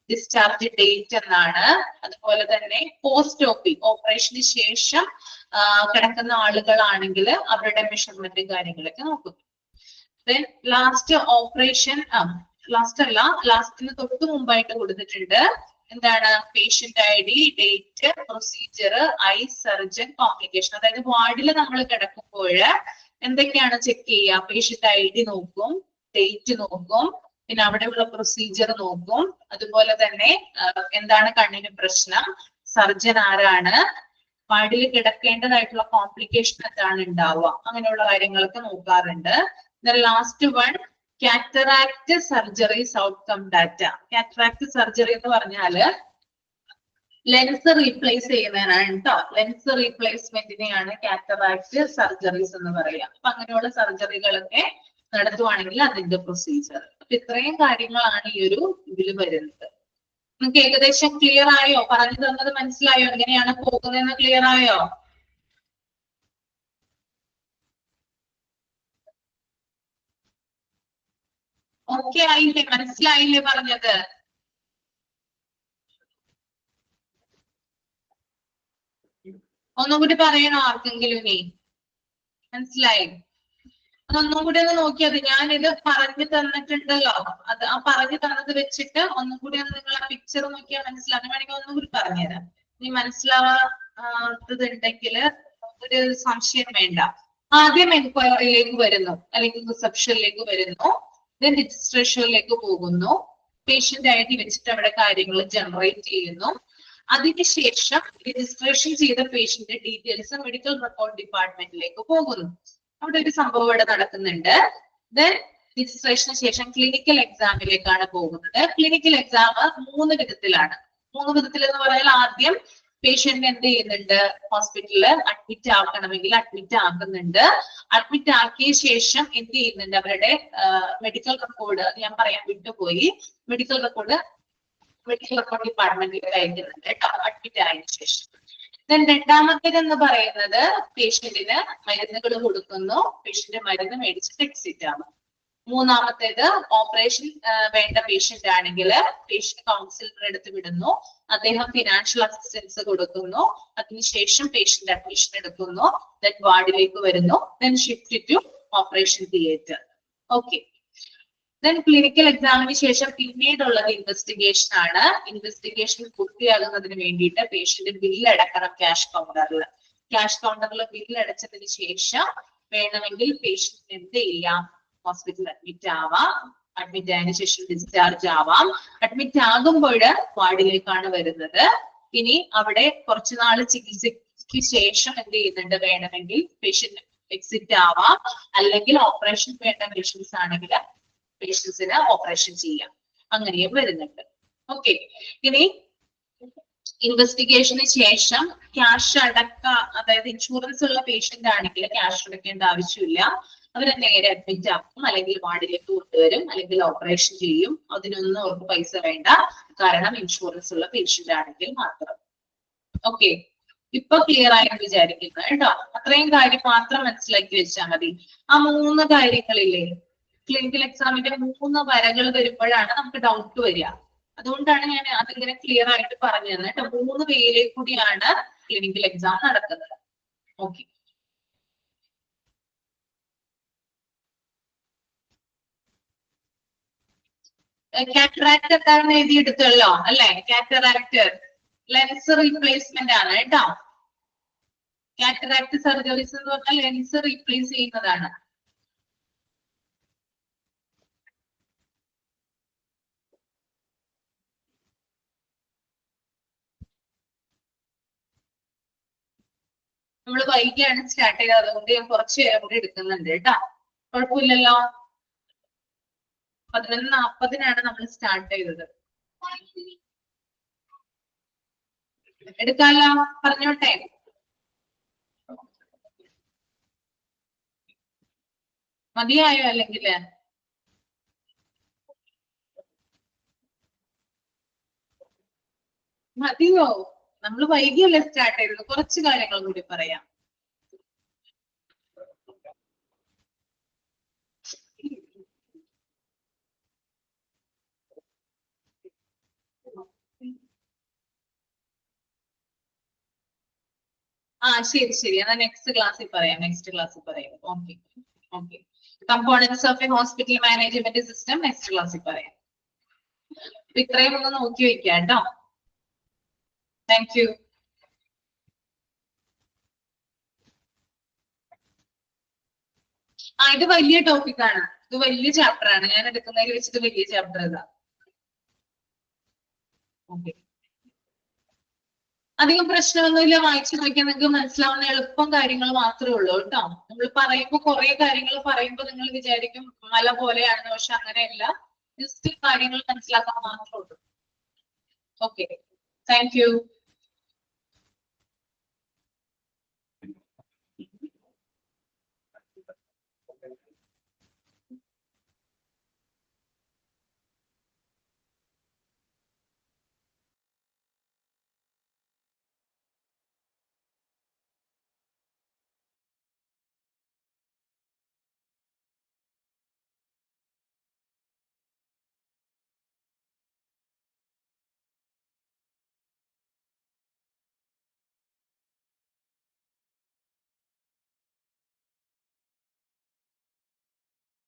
ഡിസ്ചാർജ് ഡേറ്റ് എന്നാണ്, അതുപോലെ തന്നെ പോസ്റ്റ് OP ഓപ്പറേഷന് ശേഷം കിടക്കുന്ന ആളുകളാണെങ്കിൽ അവരുടെ മെഷർമെന്റും കാര്യങ്ങളൊക്കെ നോക്കുന്നു. ദെൻ ലാസ്റ്റ് ഓപ്പറേഷൻ, ലാസ്റ്റിന് തൊട്ട് മുമ്പായിട്ട് കൊടുത്തിട്ടുണ്ട് എന്താണ് patient ID, date, procedure, surgeon, complication. അതായത് വാർഡിൽ നമ്മൾ കിടക്കുമ്പോൾ എന്തൊക്കെയാണ് ചെക്ക് ചെയ്യുക? പേഷ്യന്റ് ID നോക്കും, ഡേറ്റ് നോക്കും, പിന്നെ അവിടെയുള്ള പ്രൊസീജിയർ നോക്കും, അതുപോലെ തന്നെ എന്താണ് കണ്ണിന് പ്രശ്നം, സർജൻ ആരാണ്, വാർഡിൽ കിടക്കേണ്ടതായിട്ടുള്ള കോംപ്ലിക്കേഷൻ എന്താണ് ഉണ്ടാവുക, അങ്ങനെയുള്ള കാര്യങ്ങളൊക്കെ നോക്കാറുണ്ട്. Last one cataract surgeries outcome data. Cataract surgery എന്ന് പറഞ്ഞാല് ലെൻസ് റീപ്ലേസ് ചെയ്യുന്നതിനാണ് കേട്ടോ. ലെൻസ് റീപ്ലേസ്മെന്റിനെയാണ് കാറ്ററാക്ട് സർജറീസ് എന്ന് പറയുക. അപ്പൊ അങ്ങനെയുള്ള സർജറികളൊക്കെ നടത്തുവാണെങ്കിൽ അതിന്റെ പ്രൊസീജിയർ. അപ്പൊ ഇത്രയും കാര്യങ്ങളാണ് ഈ ഒരു ഇതിൽ വരുന്നത്. നിങ്ങൾക്ക് ഏകദേശം ക്ലിയർ ആയോ? പറഞ്ഞു തന്നത് മനസ്സിലായോ? എങ്ങനെയാണ് പോകുന്നതെന്ന് ക്ലിയർ ആയോ? ഓക്കെ ആയില്ലേ? മനസ്സിലായില്ലേ പറഞ്ഞത്? ഒന്നുകൂടി പറയണോ ആർക്കെങ്കിലും? ഇനി മനസ്സിലായി? അതൊന്നും കൂടി ഒന്ന് നോക്കിയത്. ഞാനിത് പറഞ്ഞു തന്നിട്ടുണ്ടല്ലോ, അത് ആ പറഞ്ഞു തന്നത് വെച്ചിട്ട് ഒന്നും കൂടി ഒന്ന് നിങ്ങൾ ആ പിക്ചർ നോക്കിയാൽ മനസ്സിലാകും. വേണമെങ്കിൽ ഒന്നും കൂടി പറഞ്ഞുതരാം. ഇനി മനസ്സിലാവാത്തതുണ്ടെങ്കിൽ ഒരു സംശയം വേണ്ട. ആദ്യം എൻക്വയറിയിലേക്ക് വരുന്നു, അല്ലെങ്കിൽ റിസപ്ഷനിലേക്ക് വരുന്നു, ദെൻ രജിസ്ട്രേഷനിലേക്ക് പോകുന്നു, പേഷ്യന്റ് ID വെച്ചിട്ട് അവിടെ കാര്യങ്ങൾ ജനറേറ്റ് ചെയ്യുന്നു. അതിനുശേഷം രജിസ്ട്രേഷൻ ചെയ്ത പേഷ്യന്റ് ഡീറ്റെയിൽസ് മെഡിക്കൽ റെക്കോർഡ് ഡിപ്പാർട്ട്മെന്റിലേക്ക് പോകുന്നു. അവിടെ ഒരു സംഭവം ഇവിടെ നടക്കുന്നുണ്ട്. ദെൻ രജിസ്ട്രേഷന് ശേഷം ക്ലിനിക്കൽ എക്സാമിലേക്കാണ് പോകുന്നത്. ക്ലിനിക്കൽ എക്സാം 3 വിധത്തിലാണ്. 3 വിധത്തിൽ എന്ന് പറഞ്ഞാൽ ആദ്യം പേഷ്യന്റ് എന്ത് ചെയ്യുന്നുണ്ട്? ഹോസ്പിറ്റലിൽ അഡ്മിറ്റ് ആക്കണമെങ്കിൽ അഡ്മിറ്റ് ആക്കുന്നുണ്ട്. അഡ്മിറ്റ് ആക്കിയ ശേഷം എന്ത് ചെയ്യുന്നുണ്ട്? അവരുടെ മെഡിക്കൽ റെക്കോർഡ്, ഞാൻ പറയാൻ വിട്ടുപോയി, മെഡിക്കൽ റെക്കോർഡ് ഡിപ്പാർട്ട്മെന്റിൽ അയക്കുന്നുണ്ട് കേട്ടോ, അഡ്മിറ്റ് ആയതിനു ശേഷം. രണ്ടാമത്തേത് എന്ന് പറയുന്നത് പേഷ്യന്റിന് മരുന്നുകൾ കൊടുക്കുന്നു, പേഷ്യന്റ് മരുന്ന് മേടിച്ചിട്ട് എക്സിറ്റ് ആവും. മൂന്നാമത്തേത് ഓപ്പറേഷൻ വേണ്ട പേഷ്യന്റ് ആണെങ്കിൽ പേഷ്യന്റ് കൗൺസിലറുടെ അടുത്ത് വിടുന്നു, അദ്ദേഹം ഫിനാൻഷ്യൽ അസിസ്റ്റൻസ് കൊടുക്കുന്നു, അതിനുശേഷം പേഷ്യന്റ് അഡ്മിഷൻ എടുക്കുന്നു, ദെൻ വാർഡിലേക്ക് വരുന്നു, then shift to operation theatre. Okay, then clinical എക്സാമിന് ശേഷം പിന്നീടുള്ളത് ഇൻവെസ്റ്റിഗേഷൻ ആണ്. ഇൻവെസ്റ്റിഗേഷൻ പൂർത്തിയാകുന്നതിന് വേണ്ടിയിട്ട് പേഷ്യന്റ് ബില്ല് അടക്കണം ക്യാഷ് കൗണ്ടറിൽ. ക്യാഷ് കൗണ്ടറിൽ ബില്ല് അടച്ചതിന് ശേഷം വേണമെങ്കിൽ പേഷ്യന്റ് എന്ത് ചെയ്യാം? ഹോസ്പിറ്റലിൽ അഡ്മിറ്റ് ആവാം, അഡ്മിറ്റ് ആയതിനു ശേഷം ഡിസ്ചാർജ് ആവാം. അഡ്മിറ്റ് ആകുമ്പോൾ വാർഡിലേക്കാണ് വരുന്നത്. ഇനി അവിടെ കുറച്ചുനാള് ചികിത്സയ്ക്ക് ശേഷം എന്ത് ചെയ്യുന്നുണ്ട്? വേണമെങ്കിൽ പേഷ്യന്റ് എക്സിറ്റ് ആവാം, അല്ലെങ്കിൽ ഓപ്പറേഷൻ വേണ്ട പേഷ്യൻസ് ആണെങ്കിൽ പേഷ്യൻസിന് ഓപ്പറേഷൻ ചെയ്യാം, അങ്ങനെയും വരുന്നുണ്ട്. ഓക്കെ, ഇനി ഇൻവെസ്റ്റിഗേഷന് ശേഷം ക്യാഷ് അതായത് ഇൻഷുറൻസ് ഉള്ള പേഷ്യന്റ് ആണെങ്കിൽ ക്യാഷ് അടയ്ക്കേണ്ട ആവശ്യമില്ല. അവരെ നേരെ അഡ്മിറ്റ് ആക്കും, അല്ലെങ്കിൽ വാർഡിലേക്ക് കൊണ്ടുവരും, അല്ലെങ്കിൽ ഓപ്പറേഷൻ ചെയ്യും. അതിനൊന്നും അവർക്ക് പൈസ വേണ്ട, കാരണം ഇൻഷുറൻസ് ഉള്ള പേഷ്യന്റ് ആണെങ്കിൽ മാത്രം. ഓക്കെ, ഇപ്പൊ ക്ലിയർ ആയെന്ന് വിചാരിക്കുന്നു കേട്ടോ. അത്രയും കാര്യം മാത്രം മനസ്സിലാക്കി വെച്ചാൽ മതി. ആ 3 കാര്യങ്ങളില്ലേ, ക്ലിനിക്കൽ എക്സാമിന്റെ 3 വരകൾ വരുമ്പോഴാണ് നമുക്ക് ഡൗട്ട് വരിക. അതുകൊണ്ടാണ് ഞാൻ അതിങ്ങനെ ക്ലിയർ ആയിട്ട് പറഞ്ഞു തന്നെ കേട്ടോ. 3 വേയിൽ കൂടിയാണ് ക്ലിനിക്കൽ എക്സാം നടക്കുന്നത്. ഓക്കെ, കാറ്ററാക്ട് എന്താണെന്ന് എഴുതിയെടുത്തല്ലോ അല്ലെ? കാറ്ററാക്ട് ലെൻസ് റീപ്ലേസ്മെന്റ് ആണ് കേട്ടോ. കാറ്ററാക്ട് സർജറീസ് എന്ന് പറഞ്ഞാൽ ലെൻസ് റീപ്ലേസ് ചെയ്യുന്നതാണ്. നമ്മൾ വൈകിയാണ് സ്റ്റാർട്ട് ചെയ്തത്, അതുകൊണ്ട് ഞാൻ കുറച്ച് നേരം കൂടി എടുക്കുന്നുണ്ട് കേട്ടോ. കുഴപ്പമില്ലല്ലോ. 11:40 നമ്മൾ സ്റ്റാർട്ട് ചെയ്തത്. എടുക്കാലോ, പറഞ്ഞോട്ടെ. മതിയായോ? അല്ലെങ്കില് മതിയോ? നമ്മൾ വൈകിയല്ലേ സ്റ്റാർട്ട് ചെയ്തത്, കുറച്ച് കാര്യങ്ങൾ കൂടി പറയാം. ശരി ശരി, എന്നാൽ നെക്സ്റ്റ് ക്ലാസ്സിൽ പറയാം. Okay okay. Components of A hospital management system next ക്ലാസ്സിൽ പറയാം. ഇത്രയും ഒന്ന് നോക്കി വെക്കാം കേട്ടോ. Thank you. ഇത് വലിയ ടോപ്പിക് ആണ്, ഇത് വലിയ ചാപ്റ്റർ ആണ്. ഞാൻ എടുക്കുന്നതിൽ വെച്ചിട്ട് വലിയ ചാപ്റ്റർ ഇതാ. ഓക്കെ, അധികം പ്രശ്നമൊന്നുമില്ല. വായിച്ചു നോക്കിയാൽ നിങ്ങൾക്ക് മനസ്സിലാവുന്ന എളുപ്പം കാര്യങ്ങൾ മാത്രമേ ഉള്ളൂ കേട്ടോ. നമ്മൾ പറയുമ്പോൾ കുറെ കാര്യങ്ങൾ പറയുമ്പോൾ നിങ്ങൾ വിചാരിക്കും മല പോലെയാണെന്ന്, പക്ഷെ അങ്ങനെയല്ല. ജസ്റ്റ് കാര്യങ്ങൾ മനസ്സിലാക്കാൻ മാത്രമേ ഉള്ളൂ. Okay, thank you.